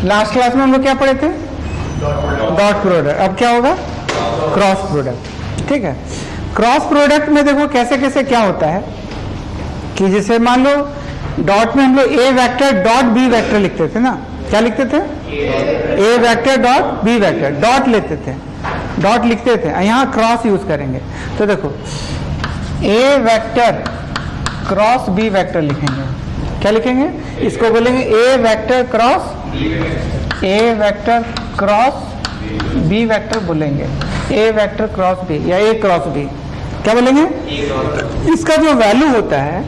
Last class में हम लोग क्या पढ़े थे? Dot product. अब क्या होगा? Cross product. ठीक है, क्रॉस प्रोडक्ट में देखो कैसे कैसे क्या होता है कि जैसे मान लो डॉट में हम लोग A vector dot B vector लिखते थे ना, क्या लिखते थे? A vector dot B vector, dot लेते थे, डॉट लिखते थे। यहाँ क्रॉस यूज करेंगे तो देखो A vector cross B vector लिखेंगे। क्या लिखेंगे? इसको बोलेंगे A vector cross A vector cross B vector बोलेंगे, ए वेक्टर क्रॉस बी या ए क्रॉस बी। क्या बोलेंगे? इसका जो वैल्यू होता है,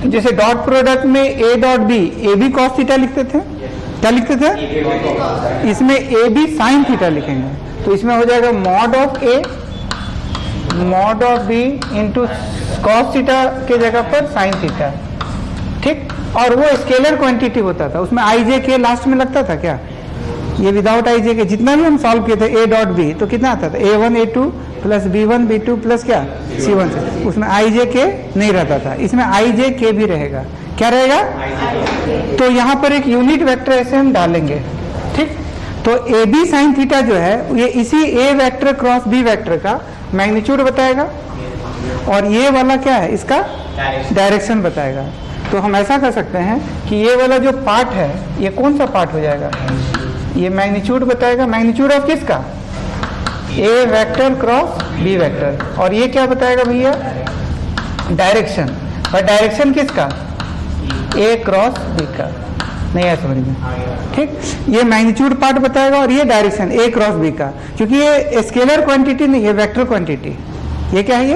जैसे डॉट प्रोडक्ट में a dot b, a b cos theta लिखते थे। क्या लिखते थे? इसमें ए बी साइन थीटा लिखेंगे, तो इसमें हो जाएगा mod of a mod of b into cos theta के जगह पर साइन थीटा। ठीक, और वो स्केलर क्वांटिटी होता था, उसमें आई जे के लास्ट में लगता था। क्या ये विदाउट आई जे के जितना भी हम सॉल्व किए थे ए डॉट बी, तो कितना आता था? A1 A2 plus B1 B2 plus क्या C1 से, उसमें आई जे के नहीं रहता था, इसमें आई जे के भी रहेगा। क्या रहेगा? तो यहाँ पर एक यूनिट वेक्टर ऐसे हम डालेंगे। ठीक, तो ए बी साइन थीटा जो है ये इसी ए वेक्टर क्रॉस बी वेक्टर का मैग्नीट्यूड बताएगा, और ये वाला क्या है? इसका डायरेक्शन बताएगा। तो हम ऐसा कर सकते हैं कि ये वाला जो पार्ट है ये कौन सा पार्ट हो जाएगा? ये मैग्नीट्यूड बताएगा। मैग्नीट्यूड ऑफ किसका? A vector cross B vector. और ये क्या बताएगा भैया? डायरेक्शन। और डायरेक्शन किसका? ए क्रॉस बी का। नहीं है समझ में? ठीक, ये मैग्नीट्यूड पार्ट बताएगा और ये डायरेक्शन ए क्रॉस बी का, क्योंकि ये स्केलर क्वांटिटी नहीं है, वेक्टर क्वांटिटी। ये क्या है? ये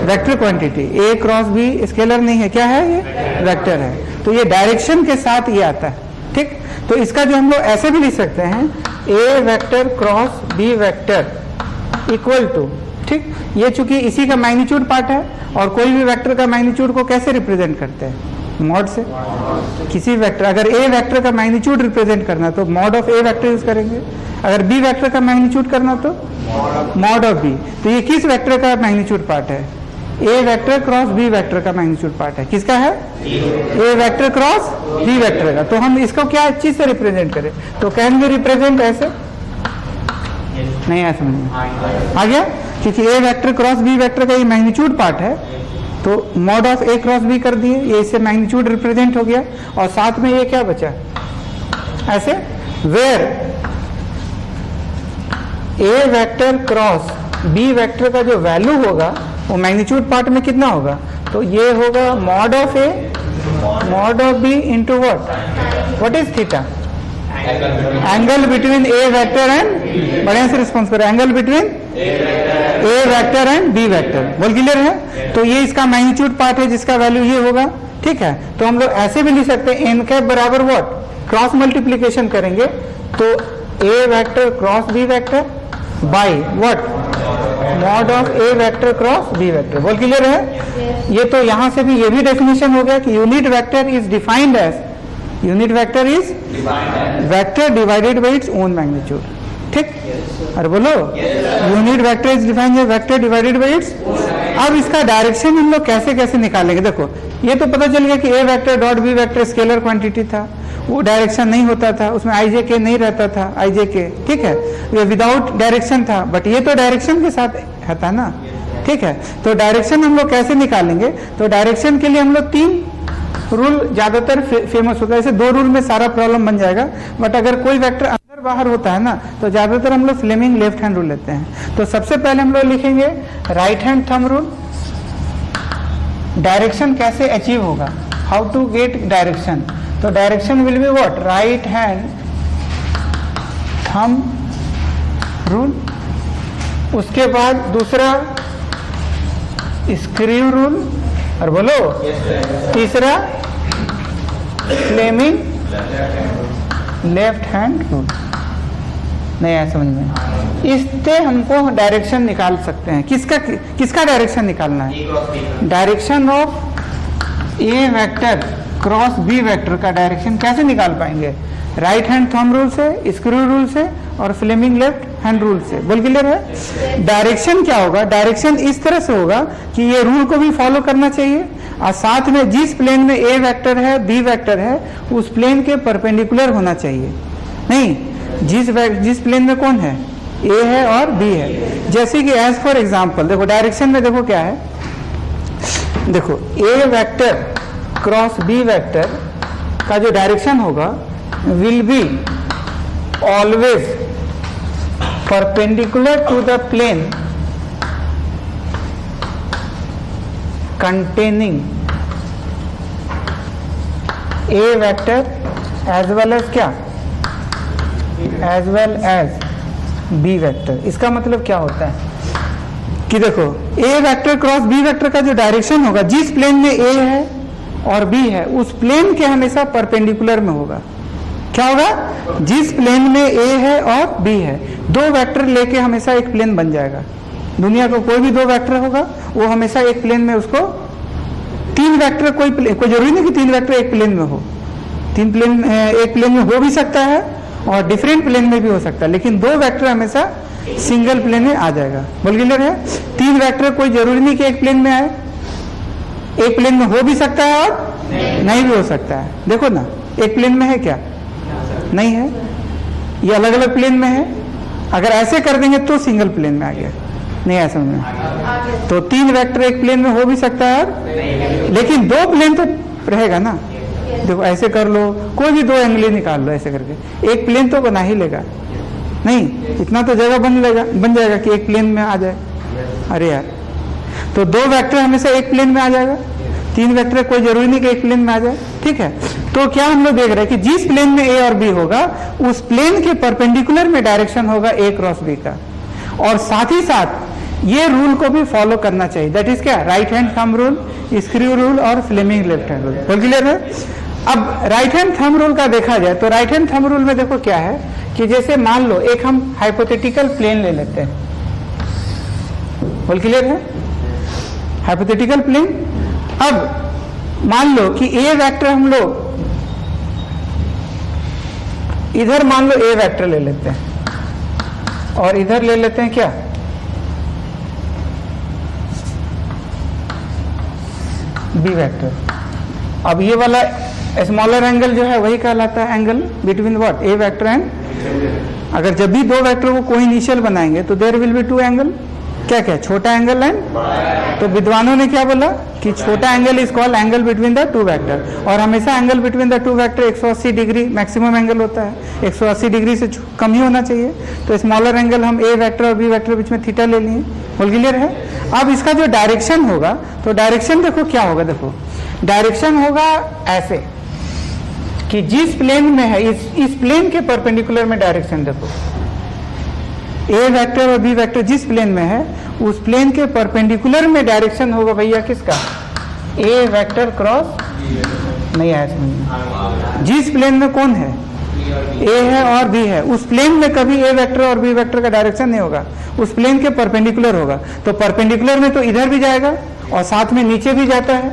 वेक्टर क्वांटिटी। ए क्रॉस बी स्केलर नहीं है, क्या है? ये वेक्टर है। तो ये डायरेक्शन के साथ ये आता है। ठीक, तो इसका जो हम लोग ऐसे भी लिख सकते हैं A vector cross B vector equal to, ठीक, ये चूंकि इसी का मैग्नीट्यूड पार्ट है, और कोई भी वेक्टर का मैग्नीट्यूड को कैसे रिप्रेजेंट करते हैं? मॉड से। किसी वेक्टर, अगर ए वेक्टर का मैग्नीट्यूड रिप्रेजेंट करना तो mod of A vector use करेंगे, अगर बी वेक्टर का मैग्नीट्यूड करना तो मॉड ऑफ बी। तो ये किस वेक्टर का मैग्नीट्यूड पार्ट है? ए वेक्टर क्रॉस बी वेक्टर का मैग्नीट्यूड पार्ट है। किसका है? ए वेक्टर क्रॉस बी वेक्टर का। तो हम इसको क्या चीज से रिप्रेजेंट करें? तो कैन वी रिप्रेजेंट ऐसे? नहीं है समझ में? आ गया? क्योंकि a vector cross B vector का ये मैग्नीट्यूड पार्ट है, तो mod of A cross b कर दिए, ये इससे मैग्नीट्यूड रिप्रेजेंट हो गया, और साथ में ये क्या बचा? ऐसे where a vector cross B vector का जो वैल्यू होगा वो मैग्नीट्यूड पार्ट में कितना होगा? तो ये होगा mod of b into what is theta? Angle between a vector and, बढ़िया से रिस्पॉन्स करो, angle between a vector and B vector. बोल क्लियर है? तो ये इसका मैग्नीट्यूड पार्ट है जिसका वैल्यू ये होगा। ठीक है, तो हम लोग ऐसे भी लिख सकते हैं एन कैप बराबर व्हाट? क्रॉस मल्टीप्लीकेशन करेंगे तो A vector cross B vector by what? Mod of A vector cross B vector. बोल क्लियर है? ये तो यहां से भी ये भी डेफिनेशन हो गया कि unit vector is defined as, unit vector is vector divided by its own magnitude. ठीक, अरे बोलो, unit vector is defined as vector divided by its. अब इसका डायरेक्शन हम लोग कैसे कैसे निकालेंगे? देखो, ये तो पता चल गया कि A vector dot B vector scalar quantity था, वो डायरेक्शन नहीं होता था, उसमें आई जे के नहीं रहता था, आई जे के। ठीक है, ये विदाउट डायरेक्शन था, बट ये तो डायरेक्शन के साथ था ना। ठीक है, तो डायरेक्शन हम लोग कैसे निकालेंगे? तो डायरेक्शन के लिए हम लोग 3 रूल ज्यादातर फेमस होता है। ऐसे 2 रूल में सारा प्रॉब्लम बन जाएगा, बट अगर कोई वेक्टर अंदर बाहर होता है ना तो ज्यादातर हम लोग फ्लेमिंग लेफ्ट हैंड रूल लेते हैं। तो सबसे पहले हम लोग लिखेंगे right hand thumb rule. Direction कैसे अचीव होगा? How to get direction? तो direction will be what? Right hand thumb rule. उसके बाद दूसरा स्क्रू रूल, और बोलो तीसरा फ्लेमिंग लेफ्ट हैंड रूल। नहीं आया समझ में? इससे हमको डायरेक्शन निकाल सकते हैं। किसका डायरेक्शन निकालना है? Direction of A vector cross B vector का डायरेक्शन कैसे निकाल पाएंगे? राइट हैंड थंब रूल से, स्क्रू रूल से और फ्लेमिंग लेफ्ट हैंड रूल से। बोल क्लियर है? डायरेक्शन क्या होगा? डायरेक्शन इस तरह से होगा कि ये रूल को भी फॉलो करना चाहिए और साथ में जिस प्लेन में ए वेक्टर है बी वेक्टर है उस प्लेन के परपेंडिकुलर होना चाहिए। नहीं, जिस प्लेन में कौन है? ए है और बी है। जैसे कि एज फॉर एग्जाम्पल देखो डायरेक्शन में देखो क्या है, देखो A vector cross B vector का जो डायरेक्शन होगा will be always perpendicular to the plane containing A vector as well as क्या? As well as B vector. इसका मतलब क्या होता है कि देखो A vector cross B vector का जो डायरेक्शन होगा जिस प्लेन में ए है और बी है उस प्लेन के हमेशा परपेंडिकुलर में होगा। क्या होगा? जिस प्लेन में ए है और बी है, दो वेक्टर लेके हमेशा एक प्लेन बन जाएगा। दुनिया को कोई भी दो वेक्टर होगा वो हमेशा एक प्लेन में उसको, तीन वेक्टर कोई जरूरी नहीं कि तीन वेक्टर एक प्लेन में हो, तीन प्लेन एक प्लेन में हो भी सकता है और डिफरेंट प्लेन में भी हो सकता है, लेकिन दो वेक्टर हमेशा सिंगल प्लेन में आ जाएगा। बोल क्लियर है? तीन वेक्टर कोई जरूरी नहीं कि एक प्लेन में आए, एक प्लेन में हो भी सकता है और नहीं भी हो सकता है। देखो ना, एक प्लेन में है क्या? नहीं है, ये अलग अलग प्लेन में है। अगर ऐसे कर देंगे तो सिंगल प्लेन में आ गया, नहीं ऐसा में तो तीन वेक्टर एक प्लेन में हो भी सकता है और लेकिन दो प्लेन तो रहेगा ना। देखो ऐसे कर लो, कोई भी दो एंगल निकाल लो, ऐसे करके एक प्लेन तो बना ही लेगा। नहीं, इतना तो जगह बन जाएगा कि एक प्लेन में आ जाए। अरे यार, तो दो वेक्टर हमेशा एक प्लेन में आ जाएगा, तीन वेक्टर कोई जरूरी नहीं कि एक प्लेन में आ जाए। ठीक है, तो क्या हम लोग देख रहे हैं कि जिस प्लेन में ए और बी होगा उस प्लेन के परपेंडिकुलर में डायरेक्शन होगा ए क्रॉस बी का, और साथ ही साथ ये रूल को भी फॉलो करना चाहिए। दैट इज क्या? Right hand thumb rule, screw rule और फ्लेमिंग लेफ्ट हैंड रूल। बोल क्लियर है? अब राइट हैंड थंब रूल का देखा जाए तो राइट हैंड थंब रूल में देखो क्या है कि जैसे मान लो एक हम हाइपोथेटिकल प्लेन ले लेते हैं। बोल क्लियर है? Hypothetical plane. अब मान लो कि ए वेक्टर हम लोग इधर मान लो ए वेक्टर ले लेते हैं और इधर ले लेते हैं क्या? B vector. अब ये वाला स्मॉलर एंगल जो है वही कहलाता है angle between what? A vector and, अगर जब भी दो वेक्टर को कोई इनिशियल बनाएंगे तो there will be two angle. क्या क्या? छोटा एंगल एंड, तो विद्वानों ने क्या बोला कि छोटा angle is called angle between the two vector, और हमेशा angle between the two vector 180 degree maximum angle होता है, 180 डिग्री से कम ही होना चाहिए। तो स्मॉलर एंगल हम ए वेक्टर और बी वेक्टर बीच में थीटा ले लिए। बोल क्लियर है? अब इसका जो डायरेक्शन होगा, तो डायरेक्शन देखो क्या होगा, देखो डायरेक्शन होगा ऐसे कि जिस प्लेन में है इस प्लेन के परपेंडिकुलर में डायरेक्शन देखो, ए वेक्टर और बी वेक्टर जिस प्लेन में है उस प्लेन के परपेंडिकुलर में डायरेक्शन होगा भैया किसका? ए वेक्टर क्रॉस, नहीं आया समझ? जिस प्लेन में कौन है? ए है और बी है, उस प्लेन में कभी ए वेक्टर और बी वेक्टर का डायरेक्शन नहीं होगा, उस प्लेन के परपेंडिकुलर होगा। तो परपेंडिकुलर में तो इधर भी जाएगा और साथ में नीचे भी जाता है,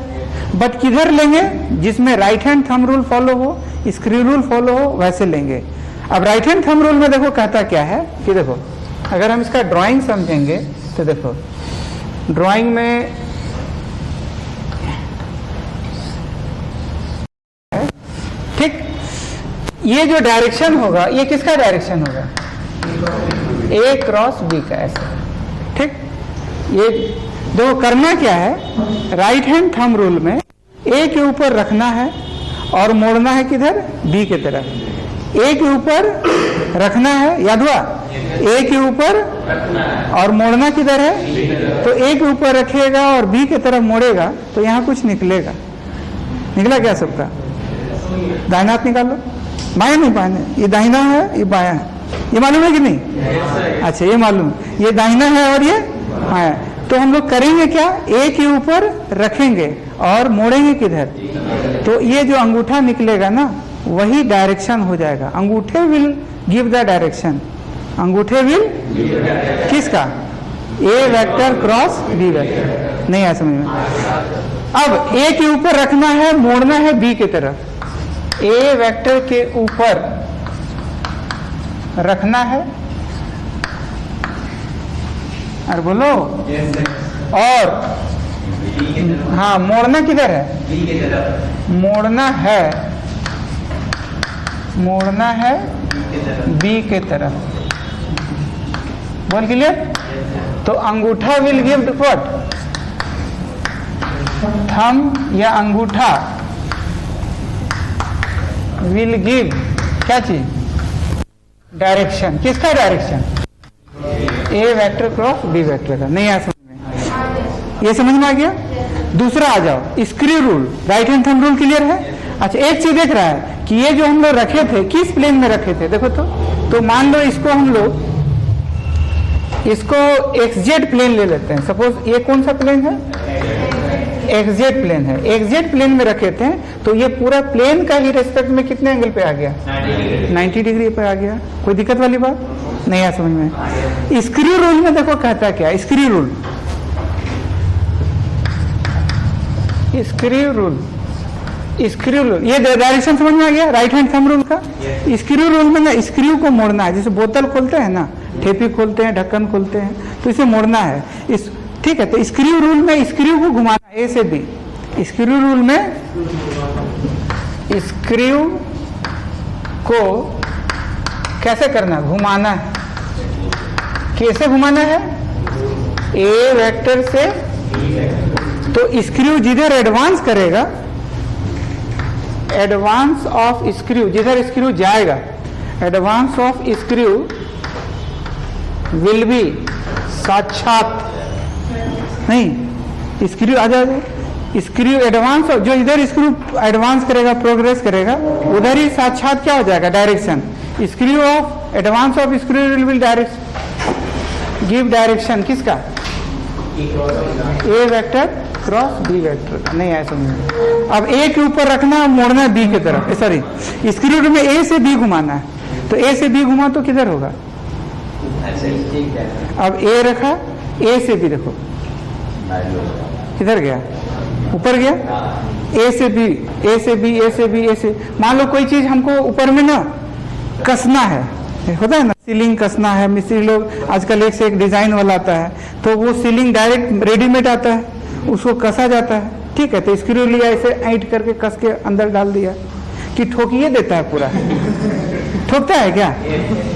बट किधर लेंगे? जिसमें right hand thumb rule follow हो, स्क्रू रूल फॉलो हो, वैसे लेंगे। अब राइट हैंड थंब रूल में देखो कहता क्या है कि देखो अगर हम इसका ड्राइंग समझेंगे तो देखो ड्राइंग में ठीक, ये जो डायरेक्शन होगा ये किसका डायरेक्शन होगा? ए क्रॉस बी का, ऐसा। ठीक, ये देखो करना क्या है, राइट हैंड थंब रूल में ए के ऊपर रखना है और मोड़ना है किधर? बी की तरफ। ए के ऊपर रखना है, याद हुआ? ए के ऊपर और मोड़ना किधर है? तो ए के ऊपर रखिएगा और बी की तरफ मोड़ेगा तो यहाँ कुछ निकलेगा। निकला क्या सबका? दाहिना हाथ निकाल लो, बाएं नहीं, बाएं नहीं, ये दाहिना है ये बायां है, ये मालूम है कि नहीं? अच्छा ये मालूम, ये दाहिना है और ये बायां। तो हम लोग करेंगे क्या? ए के ऊपर रखेंगे और मोड़ेंगे किधर? तो ये जो अंगूठा निकलेगा ना वही डायरेक्शन हो जाएगा। अंगूठे विल गिव द डायरेक्शन। अंगूठे विल किसका? A vector cross B vector. नहीं आ समझ में? अब ए के ऊपर रखना है, मोड़ना है बी की तरफ। ए वेक्टर के ऊपर रखना है अरे बोलो। और हाँ, मोड़ना किधर है? मोड़ना है बी के तरफ। बोल क्लियर? तो अंगूठा विल गिव व्हाट? थंब या अंगूठा विल गिव क्या चीज? डायरेक्शन। किसका डायरेक्शन? ए वेक्टर क्रॉस बी वेक्टर का। नहीं आया समझ में? ये समझ में आ गया? दूसरा आ जाओ, screw rule, right hand thumb rule clear है? अच्छा, एक चीज देख रहा है कि ये जो हम लोग रखे थे किस प्लेन में रखे थे, देखो तो मान लो इसको हम लोग एक्सजेड प्लेन ले लेते हैं। सपोज ये कौन सा प्लेन है? एक्सजेड प्लेन है। एक्सजेड प्लेन में रखे थे तो ये पूरा प्लेन का ही रेस्पेक्ट में कितने एंगल पे आ गया? 90 डिग्री पे आ गया। कोई दिक्कत वाली बात नहीं है समझ में? स्क्रू रूल में देखो कहता क्या? स्क्रू रूल ये डायरेक्शन समझ में आ गया? राइट हैंड थंब रूल का। स्क्रू रूल में ना स्क्रू को मोड़ना है। जैसे बोतल खोलते हैं ना, ठेपी खोलते हैं, ढक्कन खोलते हैं, तो इसे मोड़ना है। ठीक है, तो स्क्रू रूल में स्क्रू को घुमाना ए से बी। स्क्रू रूल में स्क्रू को कैसे करना? घुमाना है। कैसे घुमाना है? ए वेक्टर से। तो स्क्रू जिधर एडवांस करेगा, एडवांस ऑफ स्क्रू, जिधर स्क्रू जाएगा, advance of screw will be साक्षात नहीं, स्क्रू आ जाएगा। स्क्रू एडवांस, जो इधर स्क्रू एडवांस करेगा, प्रोग्रेस करेगा, उधर ही साक्षात क्या हो जाएगा? Direction. Screw of advance of screw will direction give direction किसका? A vector cross B vector. नहीं आया समझ में? अब ए के ऊपर रखना, मोड़ना है बी की तरफ। सॉरी, स्क्रू में ए से बी घुमाना है। तो ए से बी घुमा तो किधर होगा? अब ए रखा, ए से बी देखो किधर गया? ऊपर गया। ए से बी, ए से बी, ए से बी, ए से। मान लो कोई चीज हमको ऊपर में ना कसना है, होता है ना, सीलिंग कसना है। मिस्त्री लोग आजकल एक से एक डिजाइन वाला आता है, तो वो सीलिंग डायरेक्ट रेडीमेड आता है, उसको कसा जाता है। ठीक है, तो स्क्रू लिया, इसे ऐंठ करके कस के अंदर डाल दिया कि ठोकिए देता है पूरा। ठोकता है क्या?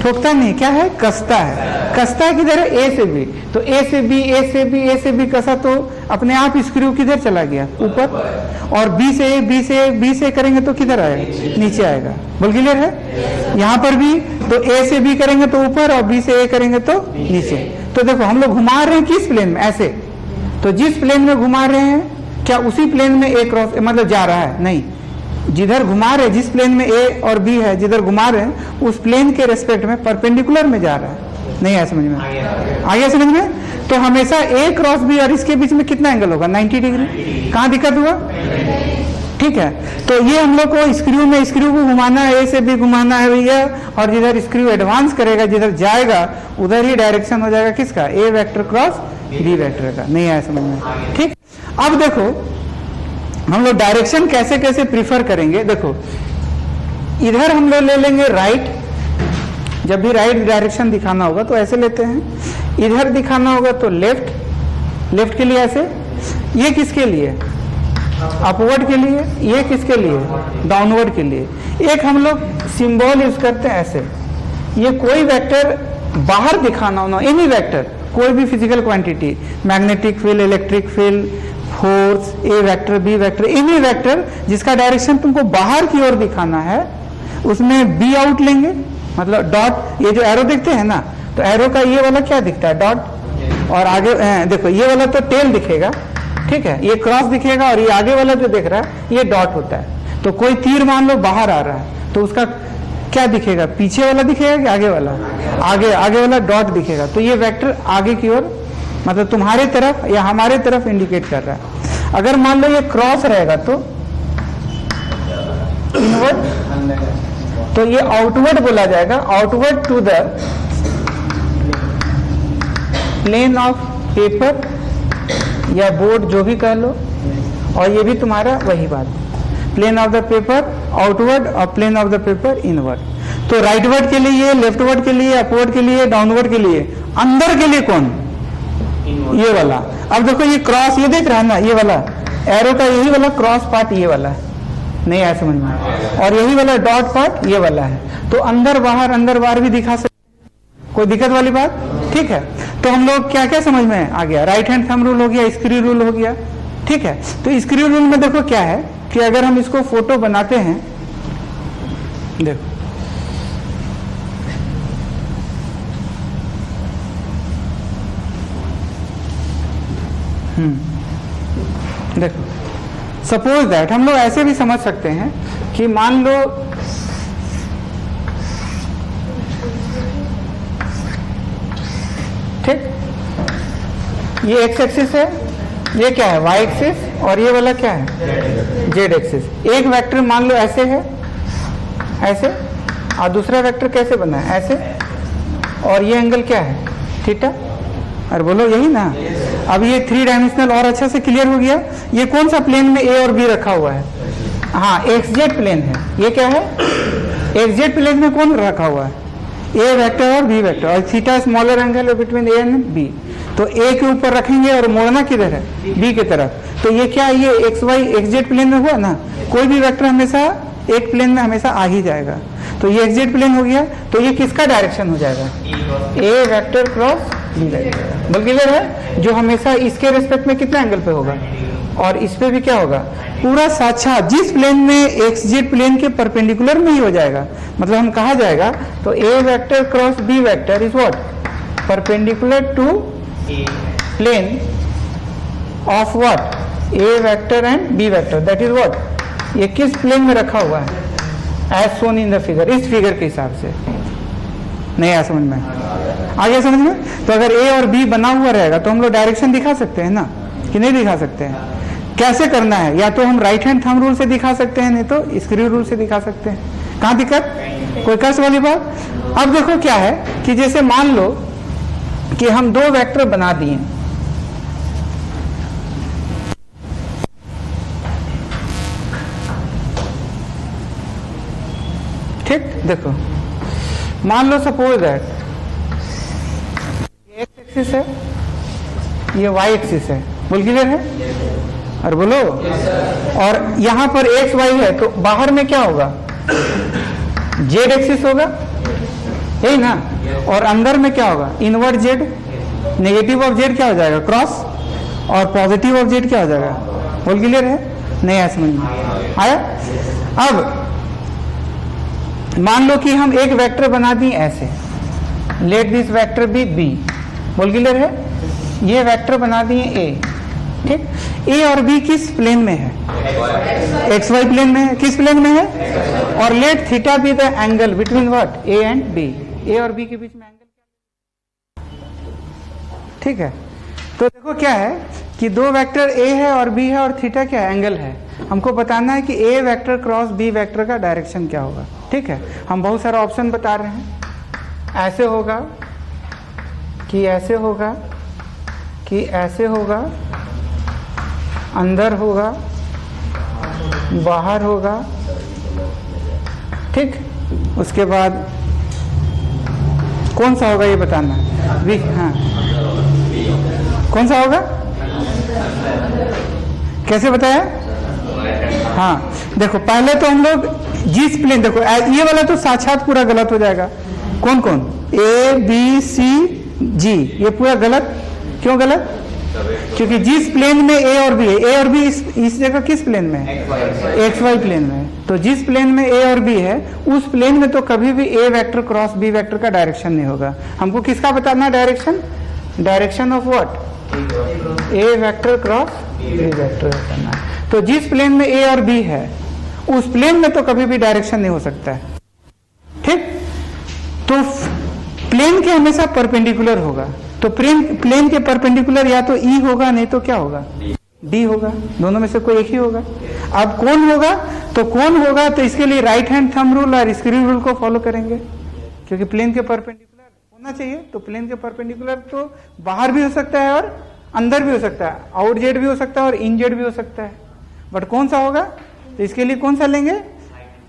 ठोकता नहीं, क्या है? कसता है। कसता है किधर है? ए से बी। तो ए से बी, ए से बी, ए से बी कसा तो अपने आप स्क्रू किधर चला गया? ऊपर। और बी से ए, बी से ए, बी से करेंगे तो किधर आएगा? नीचे आएगा। बोल क्लियर है? यहाँ पर भी तो ए से बी करेंगे तो ऊपर, और बी से ए करेंगे तो नीचे। तो देखो हम लोग घुमा रहे हैं किस प्लेन में? ऐसे। तो जिस प्लेन में घुमा रहे हैं, क्या उसी प्लेन में ए क्रॉस मतलब जा रहा है? नहीं, जिधर घुमा रहे, जिस प्लेन में ए और बी है, जिधर घुमा रहे हैं उस प्लेन के रेस्पेक्ट में परपेंडिकुलर में जा रहा है। नहीं आया समझ में? आ गया समझ में? तो हमेशा ए क्रॉस बी और इसके बीच में कितना एंगल होगा? 90 डिग्री। कहाँ दिक्कत हुआ? ठीक है, तो ये हम लोग को स्क्रू में स्क्रू को घुमाना है, ए से बी घुमाना है भैया, और जिधर स्क्रू एडवांस करेगा, जिधर जाएगा उधर ही डायरेक्शन हो जाएगा किसका? A vector cross B vector का। नहीं आया समझ में? ठीक। अब देखो हम लोग डायरेक्शन कैसे कैसे प्रीफर करेंगे। देखो इधर हम लोग ले लेंगे राइट, जब भी राइट डायरेक्शन दिखाना होगा तो ऐसे लेते हैं। इधर दिखाना होगा तो लेफ्ट, लेफ्ट के लिए ऐसे। ये किसके लिए? अपवर्ड के लिए। ये किसके लिए? डाउनवर्ड के लिए। एक हम लोग सिंबल यूज करते हैं ऐसे। ये कोई वेक्टर बाहर दिखाना हो, एनी वेक्टर, कोई भी physical quantity, magnetic field, electric field, force, A vector, B vector, any vector जिसका डायरेक्शन तुमको बाहर की ओर दिखाना है, उसमें बी आउट लेंगे। मतलब डॉट, ये जो एरो देखते हैं ना, तो एरो का ये वाला क्या दिखता है? डॉट। और आगे देखो ये वाला तो टेल दिखेगा, ठीक है, ये क्रॉस दिखेगा, और ये आगे वाला जो दिख रहा है ये डॉट होता है। तो कोई तीर मान लो बाहर आ रहा है तो उसका क्या दिखेगा? पीछे वाला दिखेगा कि आगे वाला? आगे वाला डॉट दिखेगा। तो ये वेक्टर आगे की ओर, मतलब तुम्हारे तरफ या हमारे तरफ इंडिकेट कर रहा है। अगर मान लो ये क्रॉस रहेगा तो इनवर्ड, तो ये आउटवर्ड बोला जाएगा। Outward to the plane of paper या बोर्ड, जो भी कह लो। और ये भी तुम्हारा वही बात, plane of the paper outward और plane of the paper inward. तो राइटवर्ड के लिए, लेफ्टवर्ड के लिए, अपवर्ड के लिए, डाउनवर्ड के लिए। अंदर के लिए कौन? ये वाला। अब देखो ये क्रॉस, ये देख रहा है ना, ये वाला एरो का यही वाला क्रॉस पार्ट ये वाला है, नहीं आया समझ में, और यही वाला डॉट पार्ट ये वाला है। तो अंदर बाहर भी दिखा सकते, कोई दिक्कत वाली बात? ठीक है। तो हम लोग क्या क्या समझ में आ गया? राइट हैंड थंब रूल हो गया, स्क्रू रूल हो गया। ठीक है। तो स्क्रू रूल में देखो क्या है कि अगर हम इसको फोटो बनाते हैं, देखो देखो, सपोज दैट हम लोग ऐसे भी समझ सकते हैं कि मान लो ठीक, ये एक्स एक्सिस है, ये क्या है वाई एक्सिस, और ये वाला क्या है जेड एक्सिस। एक वेक्टर मान लो ऐसे है, ऐसे, और दूसरा वेक्टर कैसे बना है ऐसे, और ये एंगल क्या है थीटा। अरे बोलो यही ना। अब ये 3 डायमेंशनल और अच्छा से क्लियर हो गया। ये कौन सा प्लेन में ए और बी रखा हुआ है? हाँ, एक्स जेड प्लेन है। ये क्या है? एक्स जेड प्लेन में कौन रखा हुआ है? ए वेक्टर और बी वेक्टर, और theta smaller angle between a and b. तो ए के ऊपर रखेंगे और मोड़ना किधर है? बी की तरफ। तो ये क्या, ये x y x Z plane में हुआ ना। कोई भी वेक्टर हमेशा एक प्लेन में हमेशा आ ही जाएगा। तो ये एक्स जेड प्लेन हो गया। तो ये किसका डायरेक्शन हो जाएगा? ए वेक्टर क्रॉस बी वेक्टर। बल्कि क्लियर है, जो हमेशा इसके रिस्पेक्ट में कितना एंगल पे होगा, और इस पे भी क्या होगा, पूरा साक्षात जिस प्लेन में एक्स जेड प्लेन के परपेंडिकुलर में ही हो जाएगा। मतलब हम कहा जाएगा तो A vector cross B vector is what? Perpendicular to plane of what? A vector and B vector, that is what? ये किस प्लेन में रखा हुआ है? As shown in the figure, इस फिगर के हिसाब से। नहीं आया समझ में? आ गया समझ में? तो अगर ए और बी बना हुआ रहेगा तो हम लोग डायरेक्शन दिखा सकते हैं ना, कि नहीं दिखा सकते हैं? कैसे करना है? या तो हम राइट हैंड थंब रूल से दिखा सकते हैं, नहीं तो स्क्रू रूल से दिखा सकते हैं। कहाँ दिक्कत? कोई कष्ट वाली बात? अब देखो क्या है कि जैसे मान लो कि हम 2 वेक्टर बना दिए, ठीक। देखो मान लो सपोज दैट ये एक्स एक्सिस है, ये वाई एक्सिस है। बोल क्लियर है? और बोलो, और यहां पर एक्स वाई है, तो बाहर में क्या होगा? जेड एक्सिस होगा, यही ना। और अंदर में क्या होगा? Invert z. Negative of z क्या हो जाएगा? क्रॉस। और पॉजिटिव ऑफ जेड क्या हो जाएगा? बोल क्लियर है? नहीं आया समझ में? आया? अब मान लो कि हम एक वेक्टर बना दिए ऐसे, let this vector be b. बोल क्लियर है? ये वेक्टर बना दिए ए, ठीक। ए और बी किस प्लेन में है? एक्स वाई प्लेन में है। किस प्लेन में है? और let theta be the angle between what? A and B. A और बी के बीच में एंगल, ठीक है। तो देखो क्या है कि 2 वेक्टर ए है और बी है, और थीटा क्या है? एंगल है। हमको बताना है कि A vector cross B vector का डायरेक्शन क्या होगा, ठीक है। हम बहुत सारा ऑप्शन बता रहे हैं। ऐसे होगा कि ऐसे होगा कि ऐसे होगा, अंदर होगा, बाहर होगा, ठीक। उसके बाद कौन सा होगा ये बताना है। हाँ, कौन सा होगा? कैसे बताया? हाँ देखो, पहले तो हम लोग जिस प्लेन, देखो ये वाला तो साक्षात पूरा गलत हो जाएगा। कौन कौन? ए बी सी जी, ये पूरा गलत। क्यों गलत? क्योंकि जिस प्लेन में ए और बी है, ए और बी इस जगह किस प्लेन में है? एक्स वाई प्लेन में। तो जिस प्लेन में ए और बी है, उस प्लेन में तो कभी भी a vector cross B vector का डायरेक्शन नहीं होगा। हमको किसका बताना है direction? Direction of what? A vector cross B vector करना है। तो जिस प्लेन में ए और बी है, उस प्लेन में तो कभी भी डायरेक्शन नहीं हो सकता है, ठीक। तो प्लेन के हमेशा परपेंडिकुलर होगा। तो प्लेन के परपेंडिकुलर या तो ई होगा, नहीं तो क्या होगा? डी होगा। दोनों में से कोई एक ही होगा। अब कौन होगा? तो कौन होगा, तो इसके लिए राइट हैंड थंब रूल और स्क्रू रूल को फॉलो करेंगे, क्योंकि प्लेन के परपेंडिकुलर होना चाहिए। तो प्लेन के परपेंडिकुलर तो बाहर भी हो सकता है और अंदर भी हो सकता है, आउट जेड भी हो सकता है और इन जेड भी हो सकता है। बट कौन सा होगा? तो इसके लिए कौन सा लेंगे?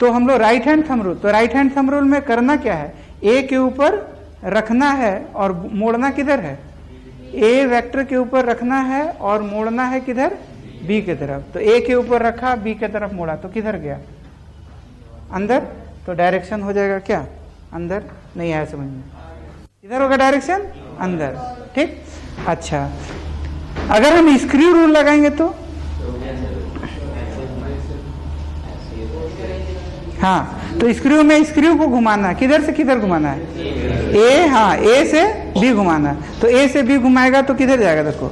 तो हम लोग राइट हैंड थंब रूल। तो राइट हैंड थंब रूल में करना क्या है? ए के ऊपर रखना है और मोड़ना किधर है? ए वेक्टर के ऊपर रखना है और मोड़ना है किधर, बी की तरफ। तो ए के ऊपर रखा, बी की तरफ मोड़ा, तो किधर गया, अंदर। तो डायरेक्शन हो जाएगा क्या, अंदर। नहीं आया समझ में, किधर होगा डायरेक्शन, अंदर। ठीक, अच्छा अगर हम स्क्रू रूल लगाएंगे तो, हाँ, तो स्क्रू में स्क्रू को घुमाना है, किधर से किधर घुमाना है, ए, हाँ ए से बी घुमाना है। तो ए से बी घुमाएगा तो किधर जाएगा, देखो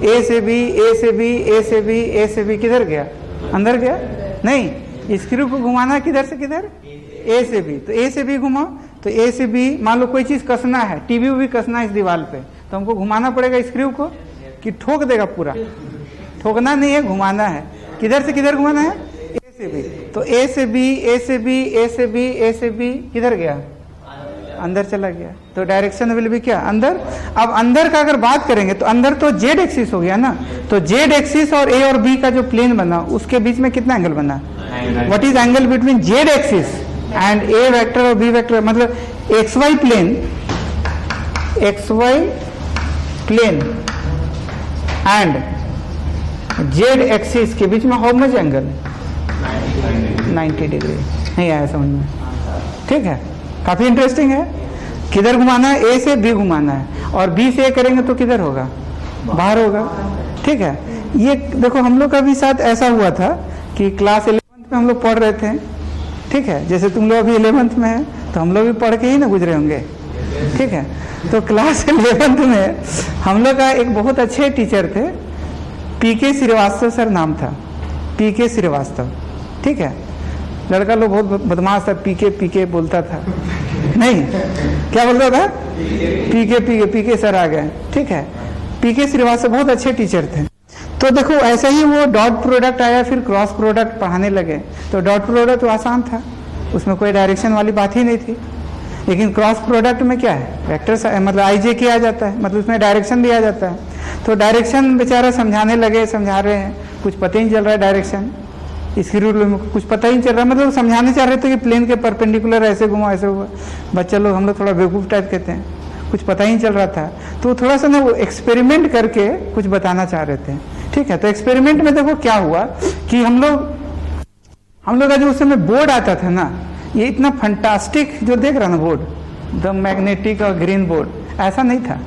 ए से बी, ए से बी, ए से बी, ए से बी, किधर गया, अंदर गया। नहीं, स्क्रू को घुमाना किधर से किधर, ए से बी। तो ए से बी घुमाओ, तो ए से बी, मान लो कोई चीज कसना है, टीवी भी कसना है इस दीवार पे, तो हमको घुमाना पड़ेगा स्क्रू को, कि ठोक देगा पूरा, ठोकना नहीं है, घुमाना है। किधर से किधर घुमाना है, ए से बी। तो ए से बी, ए से बी, ए से बी, ए से बी, किधर गया, अंदर चला गया। तो डायरेक्शन विल भी क्या, अंदर। अब अंदर का अगर बात करेंगे तो अंदर तो जेड एक्सिस हो गया ना, तो जेड एक्सिस और ए और बी का जो प्लेन बना उसके बीच में कितना एंगल बना, what is angle between z axis and a vector और बी वेक्टर, मतलब x y plane, x y plane and z axis के बीच में हाउ मच एंगल, 90 डिग्री। नहीं आया समझ में, ठीक है, काफी इंटरेस्टिंग है। किधर घुमाना है, ए से बी घुमाना है, और बी से ए करेंगे तो किधर होगा, बाहर होगा। ठीक है, ये देखो हम लोग का भी साथ ऐसा हुआ था कि क्लास 11th में हम लोग पढ़ रहे थे, ठीक है, जैसे तुम लोग अभी 11th में है तो हम लोग भी पढ़ के ही ना गुजरे होंगे। ठीक है, तो क्लास 11th में हम लोग का एक बहुत अच्छे टीचर थे, पीके श्रीवास्तव सर नाम था, पीके श्रीवास्तव। ठीक है, लड़का लोग बहुत बदमाश था, पीके पीके बोलता था, नहीं क्या बोलता था, पीके पीके, पीके सर आ गए। ठीक है, पीके श्रीवास्तव बहुत अच्छे टीचर थे। तो देखो ऐसे ही वो डॉट प्रोडक्ट आया, फिर क्रॉस प्रोडक्ट पढ़ाने लगे। तो डॉट प्रोडक्ट तो आसान था, उसमें कोई डायरेक्शन वाली बात ही नहीं थी, लेकिन क्रॉस प्रोडक्ट में क्या है, वेक्टर मतलब आईजे किया जाता है, मतलब उसमें डायरेक्शन दिया जाता है। तो डायरेक्शन बेचारा समझाने लगे, समझा रहे हैं, कुछ पता ही नहीं चल रहा है डायरेक्शन, इसकी रूल में कुछ पता ही नहीं चल रहा, मतलब समझाने चाह रहे थे कि प्लेन के परपेंडिकुलर ऐसे घुमा ऐसे हुआ। बच्चा लोग, हम लोग थोड़ा बेवकूफ़ टाइप कहते हैं, कुछ पता ही नहीं चल रहा था। तो थोड़ा सा ना वो एक्सपेरिमेंट करके कुछ बताना चाह रहे थे। ठीक है, तो एक्सपेरिमेंट में देखो क्या हुआ कि हम लोग का जो उस समय बोर्ड आता था ना, ये इतना फंटास्टिक जो देख रहा ना बोर्ड, द मैग्नेटिक और ग्रीन बोर्ड, ऐसा नहीं था,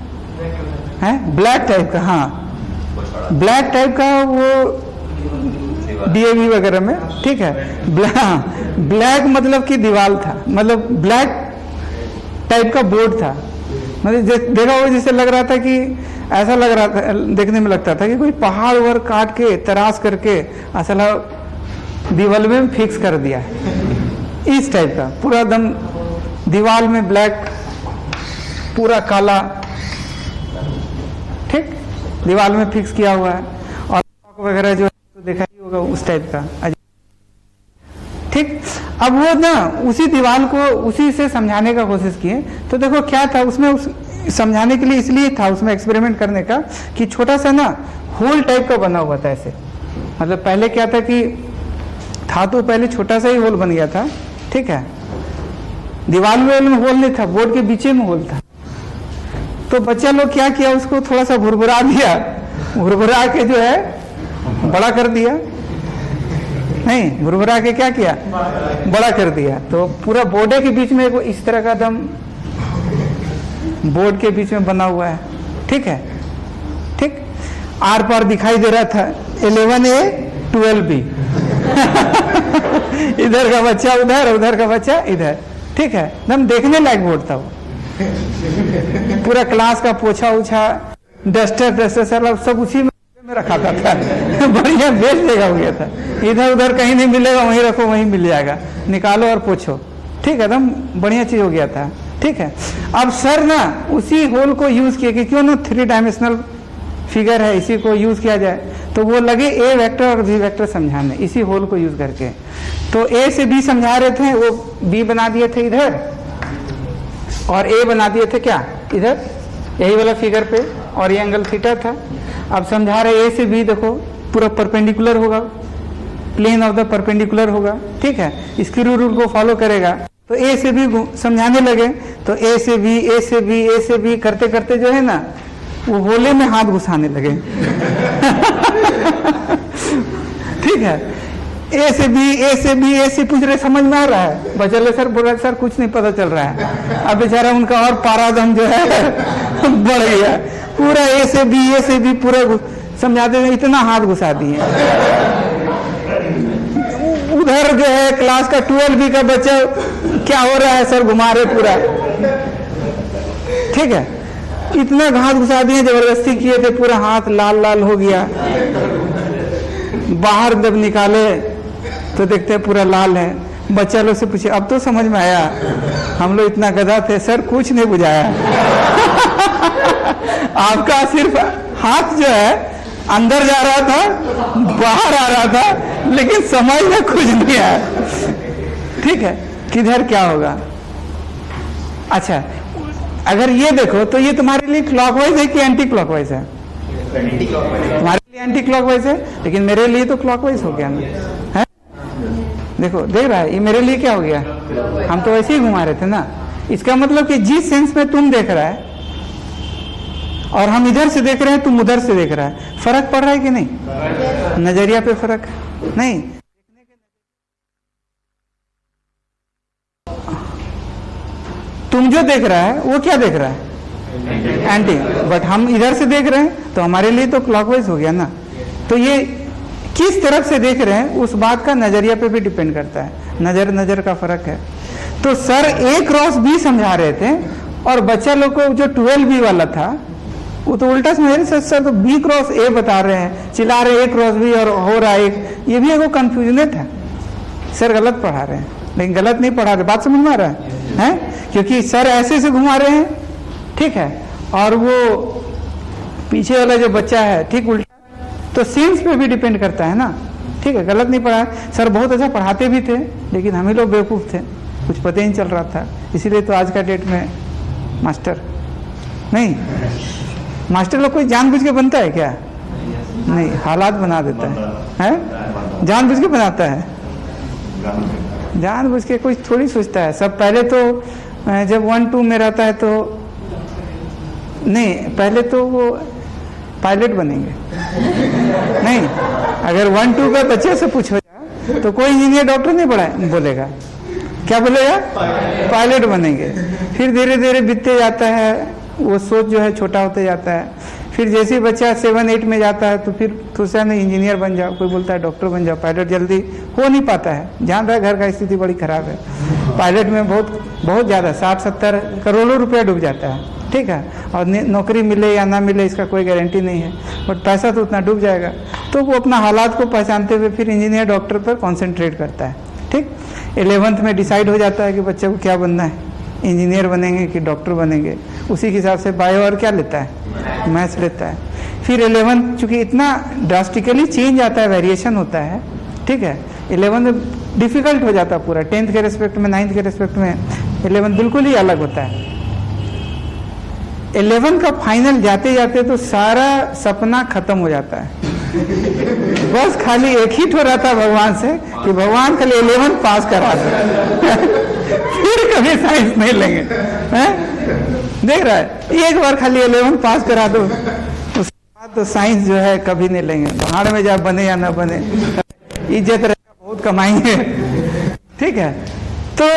है ब्लैक टाइप का। हाँ, ब्लैक टाइप का वो डीएवी वगैरह में। ठीक है, ब्लैक मतलब कि दीवार था, मतलब ब्लैक टाइप का बोर्ड था, मतलब देखा वो जैसे लग रहा था कि, ऐसा लग रहा था, देखने में लगता था कि कोई पहाड़ वर काट के तराश करके असल दीवार में फिक्स कर दिया है, इस टाइप का पूरा एकदम दीवार में ब्लैक, पूरा काला, ठीक, दीवार में फिक्स किया हुआ है, और वगैरह जो तो देखा ही होगा उस टाइप का। ठीक, अब वो ना उसी दीवार को उसी से समझाने का कोशिश किए। तो देखो क्या था उसमें, समझाने के लिए इसलिए था उसमें एक्सपेरिमेंट करने का कि छोटा सा ना होल टाइप का बना हुआ था ऐसे, मतलब पहले क्या था कि था तो पहले छोटा सा ही होल बन गया था। ठीक है, दीवार में होल नहीं था, बोर्ड के बीच में होल था। तो बच्चा लोग क्या किया, उसको थोड़ा सा भुरभुरा दिया, भुरभुरा के जो है बड़ा कर दिया, नहीं भुरभुरा के क्या किया, बड़ा कर दिया। तो पूरा बोर्ड के बीच में इस तरह का दम बोर्ड के बीच में बना हुआ है। ठीक है, ठीक, आर पार दिखाई दे रहा था 11A 12B इधर का बच्चा उधर, उधर का बच्चा इधर। ठीक है, एकदम देखने लायक बोर्ड था वो, पूरा क्लास का पोछा उछा, डस्टर सब उसी में रखा था बढ़िया बेच देगा हो गया था, इधर उधर कहीं नहीं मिलेगा, वहीं रखो वहीं मिल जाएगा, निकालो और पोछो। ठीक है, एकदम बढ़िया चीज हो गया था। ठीक है, अब सर ना उसी होल को यूज किया कि क्यों ना 3 डायमेंशनल फिगर है, इसी को यूज किया जाए। तो वो लगे ए वेक्टर और बी वेक्टर समझाने, इसी होल को यूज करके। तो ए से बी समझा रहे थे, वो बी बना दिए थे इधर, और ए बना दिए थे क्या इधर, यही वाला फिगर पे, और ये एंगल थीटा था। अब समझा रहे ए से बी, देखो पूरा परपेंडिकुलर होगा, प्लेन ऑफ द परपेंडिकुलर होगा। ठीक है, स्क्रू रूल को फॉलो करेगा। तो ए से बी समझाने लगे, तो ए से बी, ए से बी, ए से बी करते करते जो है ना वो होले में हाथ घुसाने लगे। ठीक है, ए से बी ए से पूछ रहे, समझ में आ रहा है? बचले सर बोला सर कुछ नहीं पता चल रहा है। अब बेचारा उनका और पारादम जो है बढ़ गया, पूरा ए से बी पूरा समझाते हैं, इतना हाथ घुसा दिए। उधर जो है क्लास का 12B का बच्चा क्या हो रहा है सर, घुमा रहे पूरा। ठीक है, इतना हाथ घुसा दिए, जबरदस्ती किए थे, पूरा हाथ लाल लाल हो गया। बाहर जब निकाले तो देखते हैं पूरा लाल है। बच्चा लोग से पूछे, अब तो समझ में आया, हम लोग इतना गधा थे सर, कुछ नहीं बुझाया। आपका सिर्फ हाथ जो है अंदर जा रहा था, बाहर आ रहा था, लेकिन समझ में कुछ नहीं आया। ठीक है, किधर क्या होगा? अच्छा, अगर ये देखो तो ये तुम्हारे लिए क्लॉकवाइज है कि एंटी क्लॉकवाइज है? तुम्हारे लिए एंटी क्लॉकवाइज है, लेकिन मेरे लिए तो क्लॉकवाइज हो गया ना, है? देखो, देख रहा है ये मेरे लिए क्या हो गया? हम तो वैसे ही घुमा रहे थे ना। इसका मतलब कि जिस सेंस में तुम देख रहा है और हम इधर से देख रहे हैं, तुम उधर से देख रहा है, फर्क पड़ रहा है कि नहीं? नजरिया पे फर्क नहीं। तुम जो देख रहा है वो क्या देख रहा है? एंटी। बट हम इधर से देख रहे हैं तो हमारे लिए तो क्लॉकवाइज हो गया ना। तो ये किस तरफ से देख रहे हैं उस बात का नजरिया पे भी डिपेंड करता है। नजर का फर्क है। तो सर A क्रॉस B समझा रहे थे और बच्चा लोग को जो 12B वाला था वो तो उल्टा समझ रहे, सर तो B क्रॉस A बता रहे हैं, चिल्ला रहे A क्रॉस B और हो रहा है। ये भी एक कंफ्यूजन था, सर गलत पढ़ा रहे हैं, लेकिन गलत नहीं पढ़ा रहे। बात समझ में आ रहा है? क्योंकि सर ऐसे से घुमा रहे हैं, ठीक है, और वो पीछे वाला जो बच्चा है ठीक उल्टा। तो सेंस पे भी डिपेंड करता है ना। ठीक है, गलत नहीं पढ़ा। सर बहुत अच्छा पढ़ाते भी थे, लेकिन हम ही लोग बेवकूफ़ थे, कुछ पता ही नहीं चल रहा था। इसीलिए तो आज का डेट में मास्टर नहीं, मास्टर लोग कोई जानबूझ के बनता है क्या? नहीं, हालात बना देता है? जानबूझ के बनाता है? जानबूझ के कोई थोड़ी सोचता है। सब पहले तो जब 1-2 में रहता है तो नहीं, पहले तो वो पायलट बनेंगे। नहीं, अगर 1-2 का बच्चे से पूछो तो कोई इंजीनियर डॉक्टर नहीं बोलेगा। क्या बोलेगा? पायलट बनेंगे। फिर धीरे धीरे बीतते जाता है, वो सोच जो है छोटा होते जाता है। फिर जैसे ही बच्चा 7-8 में जाता है तो फिर सोचता नहीं इंजीनियर बन जाओ, कोई बोलता है डॉक्टर बन जाओ। पायलट जल्दी हो नहीं पाता है, जान रहा है घर का स्थिति बड़ी खराब है। पायलट में बहुत ज़्यादा 60-70 करोड़ों रुपया डूब जाता है। ठीक है, और नौकरी मिले या ना मिले इसका कोई गारंटी नहीं है, बट पैसा तो उतना डूब जाएगा। तो वो अपना हालात को पहचानते हुए फिर इंजीनियर डॉक्टर पर कॉन्सेंट्रेट करता है। ठीक, 11th में डिसाइड हो जाता है कि बच्चे को क्या बनना है, इंजीनियर बनेंगे कि डॉक्टर बनेंगे। उसी के हिसाब से बायो और क्या लेता है, मैथ्स लेता है। फिर 11th चूँकि इतना ड्रास्टिकली चेंज आता है, वेरिएशन होता है। ठीक है, 11th में डिफ़िकल्ट हो जाता है पूरा। 10th के रिस्पेक्ट में, 9th के रिस्पेक्ट में 11th बिल्कुल ही अलग होता है। 11th का फाइनल जाते जाते तो सारा सपना खत्म हो जाता है। बस खाली एक ही ठो रहता भगवान से कि भगवान खाली 11th पास करा दो। फिर कभी साइंस नहीं लेंगे। देख रहा है, एक बार खाली 11th पास करा दो, उसके बाद तो साइंस जो है कभी नहीं लेंगे। भाड़ में जा बने या ना बने, इज्जत रहेगा, बहुत कमाएंगे। ठीक है, तो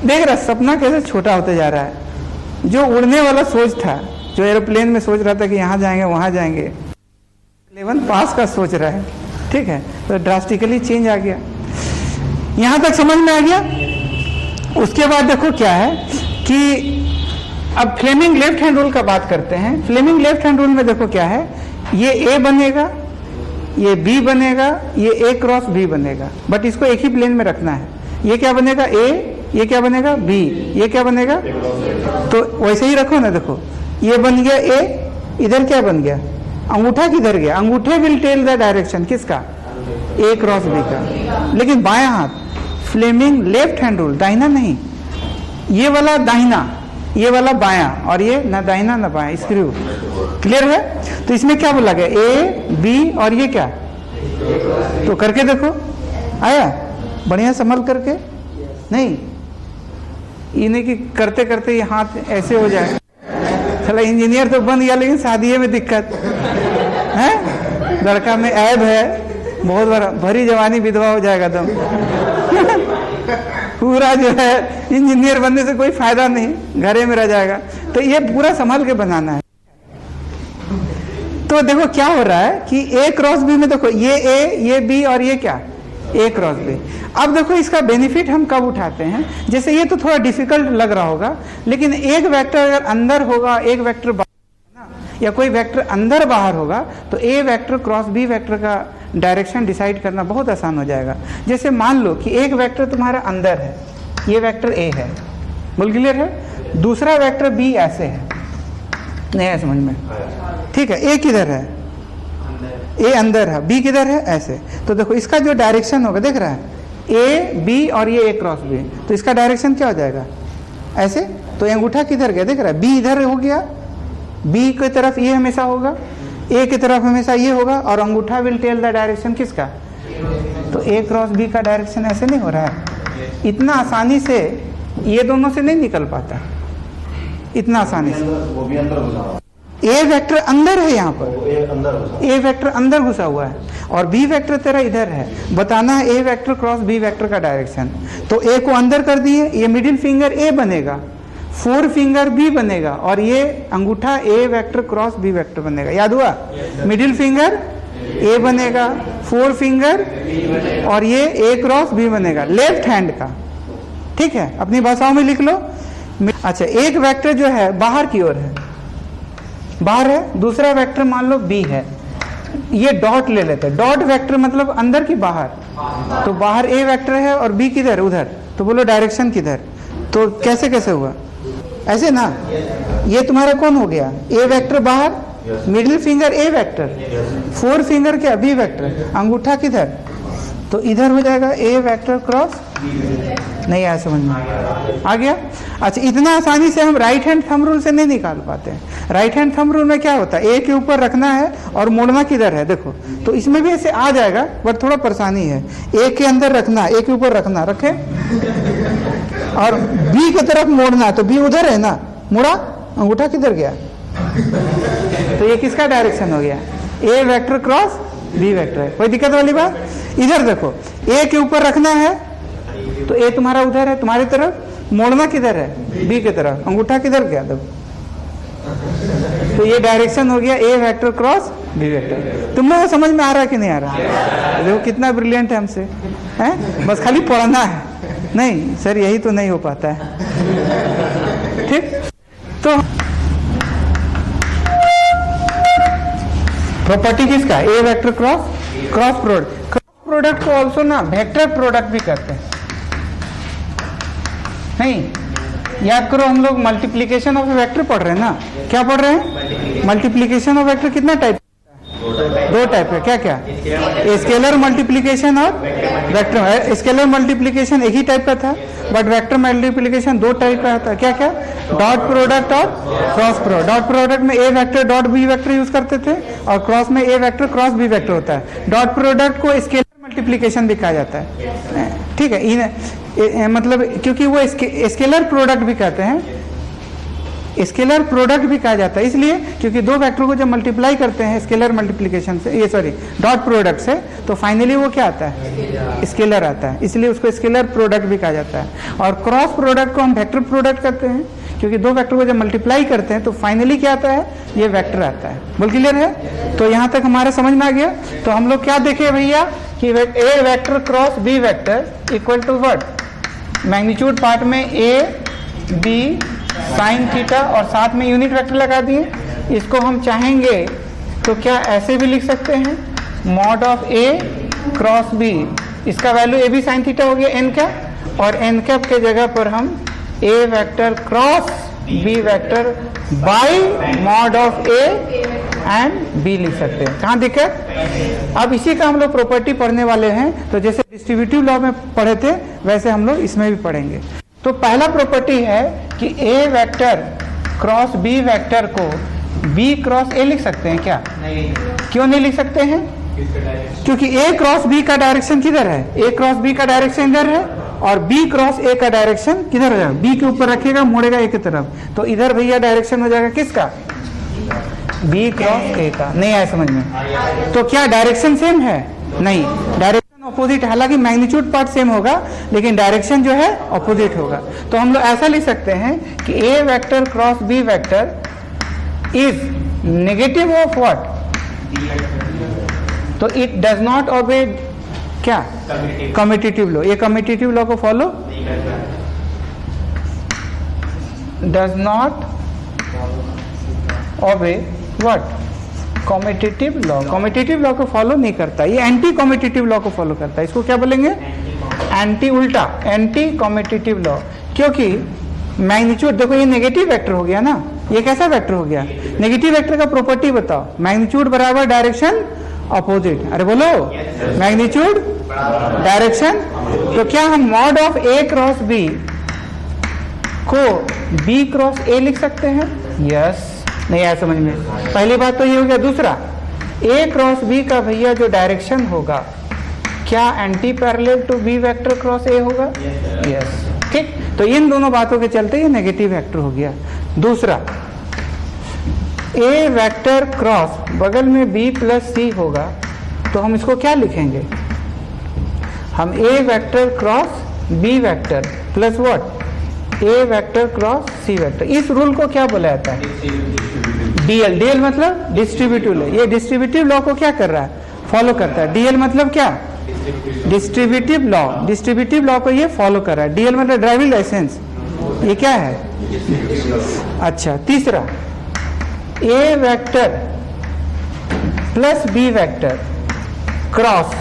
देख रहा सपना कैसे छोटा होते जा रहा है। जो उड़ने वाला सोच था, जो एरोप्लेन में सोच रहा था कि यहाँ जाएंगे वहाँ जाएंगे, 11th पास का सोच रहा है। ठीक है, तो ड्रास्टिकली चेंज आ गया। यहाँ तक समझ में आ गया। उसके बाद देखो क्या है कि अब फ्लेमिंग लेफ्ट हैंड रूल का बात करते हैं। फ्लेमिंग लेफ्ट हैंड रूल में देखो क्या है, ये A बनेगा, ये B बनेगा, ये A क्रॉस B बनेगा, बट इसको एक ही प्लेन में रखना है। ये क्या बनेगा A, ये क्या बनेगा B, ये क्या बनेगा, तो वैसे ही रखो ना। देखो ये बन गया A, इधर क्या बन गया, अंगूठा किधर गया, अंगूठे विल टेल द डायरेक्शन किसका, A क्रॉस B का। लेकिन बायां हाथ फ्लेमिंग लेफ्ट हैंड रूल, दाहिना नहीं, ये वाला दाहिना, ये वाला बायां, और ये ना दाहिना ना बायां, स्क्रू। क्लियर है? तो इसमें क्या बोला गया, A B और ये क्या, तो करके देखो आया बढ़िया संभल करके। नहीं ये नहीं कि करते करते ये हाथ ऐसे हो जाए। चला इंजीनियर तो बन गया लेकिन शादी में दिक्कत है, लड़का में ऐब है, बहुत बड़ा, भरी जवानी विधवा हो जाएगा दम पूरा जो है इंजीनियर बनने से कोई फायदा नहीं, घरे में रह जाएगा। तो ये पूरा संभाल के बनाना है। तो देखो क्या हो रहा है कि ए क्रॉस बी में देखो ये ए, ये बी और ये क्या, ए क्रॉस बी। अब देखो इसका बेनिफिट हम कब उठाते हैं, जैसे ये तो थोड़ा डिफिकल्ट लग रहा होगा, लेकिन एक वेक्टर अगर अंदर होगा, एक वेक्टर या कोई वेक्टर अंदर बाहर होगा, तो A vector cross B vector का डायरेक्शन डिसाइड करना बहुत आसान हो जाएगा। जैसे मान लो कि एक वेक्टर तुम्हारा अंदर है, ये वेक्टर ए है, बोल क्लियर है, दूसरा वेक्टर बी ऐसे है, नहीं है समझ में, ठीक है। ए किधर है, ए अंदर है, बी किधर है, ऐसे। तो देखो इसका जो डायरेक्शन होगा, देख रहा है, ए बी और ये ए क्रॉस बी, तो इसका डायरेक्शन क्या हो जाएगा, ऐसे। तो अंगूठा किधर गया, देख रहा है, बी इधर हो गया, बी की तरफ ये हमेशा होगा, ए की तरफ हमेशा ये होगा, और अंगूठा विल टेल द डायरेक्शन किसका, तो ए क्रॉस बी का डायरेक्शन ऐसे नहीं हो रहा है, इतना आसानी से ये दोनों से नहीं निकल पाता, इतना आसानी से। ए वेक्टर अंदर है, यहाँ पर ए वेक्टर अंदर घुसा हुआ है और बी वेक्टर तेरा इधर है, बताना है ए वेक्टर क्रॉस बी वेक्टर का डायरेक्शन। तो ए को अंदर कर दिए, ये मिडिल फिंगर ए बनेगा, फोर फिंगर बी बनेगा, और ये अंगूठा ए वेक्टर क्रॉस बी वेक्टर बनेगा। याद हुआ, मिडिल फिंगर ए बनेगा, फोर फिंगर और ये ए क्रॉस बी बनेगा, लेफ्ट हैंड का, ठीक है, अपनी भाषाओं में लिख लो। अच्छा, एक वेक्टर जो है बाहर की ओर है, बाहर है, दूसरा वेक्टर मान लो बी है, ये डॉट ले लेते हैं, डॉट वेक्टर मतलब अंदर की बाहर, तो बाहर ए वेक्टर है और बी किधर, उधर, तो बोलो डायरेक्शन किधर, तो कैसे कैसे हुआ, ऐसे ना, ये तुम्हारा कौन हो गया, ए वेक्टर बाहर, मिडिल फिंगर ए वेक्टर, फोर फिंगर क्या, बी वेक्टर, अंगूठा किधर, तो इधर हो जाएगा ए वेक्टर क्रॉस, नहीं आया समझ में, आ गया। अच्छा, इतना आसानी से हम राइट हैंड थंब रूल से नहीं निकाल पाते हैं। राइट हैंड थंब रूल में क्या होता है, ए के ऊपर रखना है और मोड़ना किधर है, देखो, तो इसमें भी ऐसे आ जाएगा, बट थोड़ा परेशानी है, ए के अंदर रखना, ए के ऊपर रखना, रखे, और बी की तरफ मोड़ना, तो बी उधर है ना, मुड़ा, अंगूठा किधर गया, तो ये किसका डायरेक्शन हो गया, ए वेक्टर क्रॉस बी वेक्टर है, कोई दिक्कत वाली बात। इधर देखो, ए के ऊपर रखना है, तो ए तुम्हारा उधर है, तुम्हारी तरफ, मोड़ना किधर है, बी की तरफ, अंगूठा किधर गया, देखो, तो ये डायरेक्शन हो गया ए वेक्टर क्रॉस बी वेक्टर। तुम लोगों को समझ में आ रहा है कि नहीं आ रहा, देखो कितना ब्रिलियंट है हमसे, हैं, बस खाली पढ़ना है, नहीं सर यही तो नहीं हो पाता है, ठीक। तो प्रॉपर्टी किसका, ए वेक्टर क्रॉस प्रोडक्ट को ऑल्सो ना वेक्टर प्रोडक्ट भी करते हैं, नहीं, याद करो हम लोग मल्टीप्लीकेशन ऑफ वेक्टर पढ़ रहे हैं ना, क्या पढ़ रहे हैं, मल्टीप्लीकेशन ऑफ वेक्टर कितना टाइप, दो टाइप है, क्या क्या, स्केलर मल्टीप्लीकेशन और वेक्टर। स्केलर मल्टीप्लीकेशन एक ही टाइप का था, बट वेक्टर मल्टीप्लीकेशन दो टाइप का था, क्या क्या, डॉट प्रोडक्ट और क्रॉस प्रोडक्ट। डॉट प्रोडक्ट में A vector dot B vector use करते थे, और क्रॉस में A vector cross B vector होता है। डॉट प्रोडक्ट को स्केलर मल्टीप्लीकेशन भी कहा जाता है, ठीक है, मतलब क्योंकि वो स्केलर प्रोडक्ट भी कहते हैं, स्केलर प्रोडक्ट भी कहा जाता है, इसलिए क्योंकि दो वेक्टर को जब मल्टीप्लाई करते हैं स्केलर मल्टीप्लिकेशन से, ये सॉरी डॉट प्रोडक्ट से, तो फाइनली वो क्या आता है, स्केलर आता है, इसलिए उसको स्केलर प्रोडक्ट भी कहा जाता है। और क्रॉस प्रोडक्ट को हम वेक्टर प्रोडक्ट कहते हैं, क्योंकि दो वेक्टर को जब मल्टीप्लाई करते हैं तो फाइनली क्या आता है, ये वेक्टर आता है। बोल क्लियर है, तो यहाँ तक हमारा समझ में आ गया। तो हम लोग क्या देखे भैया कि A vector cross B vector equal to what, magnitude part में ए बी साइन थीटा और साथ में यूनिट वेक्टर लगा दिए। इसको हम चाहेंगे तो क्या ऐसे भी लिख सकते हैं, mod of A cross B, इसका value A B sine theta हो गया एन कैप, और एन कैप के जगह पर हम A vector cross B vector by mod of A and B लिख सकते हैं। कहाँ दिक्कत, अब इसी का हम लोग प्रॉपर्टी पढ़ने वाले हैं, तो जैसे डिस्ट्रीब्यूटिव लॉ में पढ़े थे वैसे हम लोग इसमें भी पढ़ेंगे। तो पहला प्रॉपर्टी है कि A vector cross B vector को बी क्रॉस ए लिख सकते हैं क्या, नहीं, क्यों नहीं लिख सकते हैं, क्योंकि ए क्रॉस बी का डायरेक्शन किधर है, ए क्रॉस बी का डायरेक्शन इधर है, और बी क्रॉस ए का डायरेक्शन किधर हो जाएगा, बी के ऊपर रखेगा, मोड़ेगा ए की तरफ, तो इधर भैया डायरेक्शन हो जाएगा किसका, बी क्रॉस ए का। नहीं आया समझ में? तो क्या डायरेक्शन सेम है? नहीं, डायरेक्शन ऑपोजिट, हालांकि मैग्नीट्यूड पार्ट सेम होगा लेकिन डायरेक्शन जो है ऑपोजिट होगा। तो हम लोग ऐसा लिख सकते हैं कि A vector cross B vector is negative of what, तो इट डज नॉट ओबे क्या, कम्यूटेटिव लॉ। ये कम्यूटेटिव लॉ को follow does not obey what, commutative law. Commutative law को फॉलो नहीं करता, ये एंटी कम्यूटेटिव लॉ को फॉलो करता है। इसको क्या बोलेंगे, एंटी, उल्टा एंटी कम्यूटेटिव लॉ। क्योंकि मैग्नीट्यूड देखो ये नेगेटिव वेक्टर हो गया ना, ये कैसा वेक्टर हो गया, नेगेटिव वेक्टर का प्रॉपर्टी बताओ, मैग्नीट्यूड बराबर डायरेक्शन ऑपोजिट। अरे बोलो, मैग्नीट्यूड डायरेक्शन। तो क्या हम mod of A cross b को बी क्रॉस ए लिख सकते हैं? यस। नहीं आया समझ में? पहली बात तो ये हो गया। दूसरा, ए क्रॉस बी का भैया जो डायरेक्शन होगा क्या anti parallel to b vector cross a होगा? यस। ठीक, तो इन दोनों बातों के चलते ये नेगेटिव वेक्टर हो गया। दूसरा, ए वेक्टर क्रॉस बगल में बी प्लस सी होगा, तो हम इसको क्या लिखेंगे, हम A vector cross B vector plus what, A vector cross C vector. इस रूल को क्या बोला जाता है, डीएल। डीएल मतलब डिस्ट्रीब्यूटिव लॉ। ये डिस्ट्रीब्यूटिव लॉ को क्या कर रहा है, फॉलो करता है। डीएल मतलब क्या, डिस्ट्रीब्यूटिव लॉ। डिस्ट्रीब्यूटिव लॉ को ये फॉलो कर रहा है। डीएल मतलब ड्राइविंग लाइसेंस, ये क्या है? अच्छा, तीसरा, A vector plus B vector cross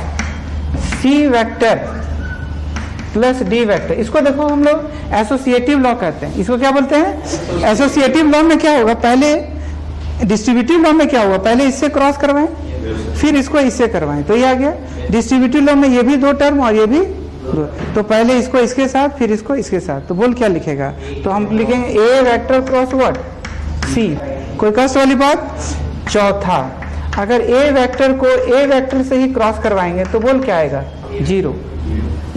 C vector plus D vector. इसको देखो हम लोग एसोसिएटिव लॉ कहते हैं। इसको क्या बोलते हैं, एसोसिएटिव लॉ में क्या होगा, पहले डिस्ट्रीब्यूटिव लॉ में क्या होगा, पहले इससे क्रॉस करवाएं फिर इसको इससे करवाएं, तो ये आ गया। डिस्ट्रीब्यूटिव लॉ में ये भी दो टर्म और ये भी दो, तो पहले इसको इसके साथ फिर इसको इसके साथ, तो बोल क्या लिखेगा, तो हम लिखेंगे ए वेक्टर क्रॉस व्हाट, सी। कोई कष्ट वाली बात? चौथा, अगर ए वेक्टर को ए वेक्टर से ही क्रॉस करवाएंगे तो बोल क्या आएगा, जीरो।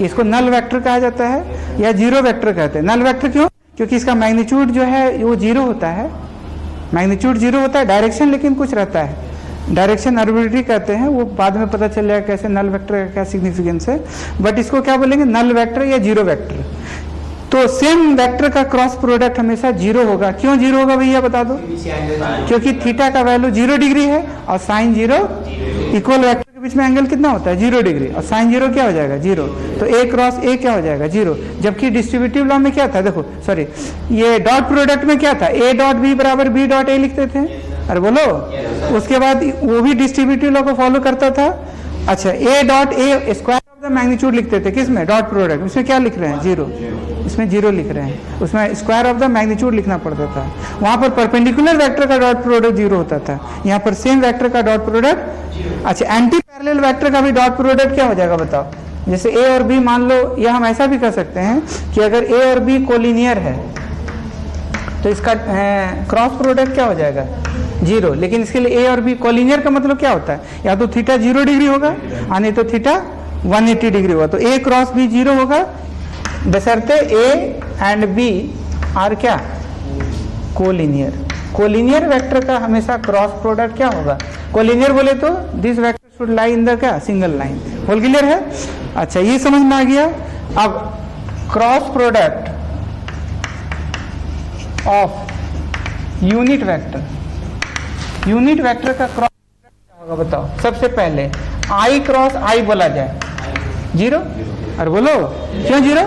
इसको नल वेक्टर कहा जाता है या जीरो वेक्टर कहते हैं। नल वेक्टर क्यों, क्योंकि इसका मैग्नीट्यूड जो है वो जीरो होता है, मैग्नीट्यूड जीरो होता है, डायरेक्शन लेकिन कुछ रहता है, डायरेक्शन आर्बिट्रेरी कहते हैं, वो बाद में पता चल जाएगा कैसे नल वेक्टर का क्या सिग्निफिकेंस है। बट इसको क्या बोलेंगे, नल वेक्टर या जीरो वेक्टर। तो सेम वेक्टर का क्रॉस प्रोडक्ट हमेशा जीरो होगा। क्यों जीरो होगा भैया बता दो, क्योंकि थीटा का वैल्यू 0 डिग्री है और साइन 0, इक्वल वेक्टर के बीच में एंगल कितना होता है, 0 डिग्री, और साइन 0 क्या हो जाएगा, 0। तो ए क्रॉस ए क्या हो जाएगा, 0। जबकि डिस्ट्रीब्यूटिव लॉ में क्या था, देखो सॉरी, ये डॉट प्रोडक्ट में क्या था, ए डॉट बी बराबर बी डॉट ए लिखते थे। अरे बोलो, उसके बाद वो भी डिस्ट्रीब्यूटिव लॉ को फॉलो करता था। अच्छा, ए dot A square of the magnitude लिखते थे, किसमें, डॉट प्रोडक्ट। इसमें क्या लिख रहे हैं, 0, इसमें 0 लिख रहे हैं, उसमें स्क्वायर ऑफ द मैग्नीट्यूड लिखना पड़ता था। वहां पर परपेंडिकुलर वेक्टर का डॉट प्रोडक्ट 0 होता था, यहाँ पर सेम वेक्टर का डॉट प्रोडक्ट। अच्छा, एंटी पैरेलल वेक्टर का भी डॉट प्रोडक्ट क्या हो जाएगा बताओ, जैसे ए और बी मान लो, या हम ऐसा भी कर सकते हैं कि अगर ए और बी कोलिनियर है तो इसका क्रॉस प्रोडक्ट क्या हो जाएगा, 0। लेकिन इसके लिए ए और बी कोलिनियर का मतलब क्या होता है, या तो थीटा 0 डिग्री होगा और नहीं तो थीटा 180 डिग्री होगा। तो ए क्रॉस बी 0 होगा बशर्ते ए एंड बी आर क्या, कोलिनियर। कोलिनियर वेक्टर का हमेशा क्रॉस प्रोडक्ट क्या होगा, कोलिनियर बोले तो this vector should lie in the क्या, सिंगल लाइन। होल क्लियर है? अच्छा, ये समझ में आ गया। अब cross product of unit vector, unit vector का क्रॉस प्रोडक्ट क्या होगा बताओ। सबसे पहले आई क्रॉस आई बोला जाए, 0। और बोलो क्यों 0,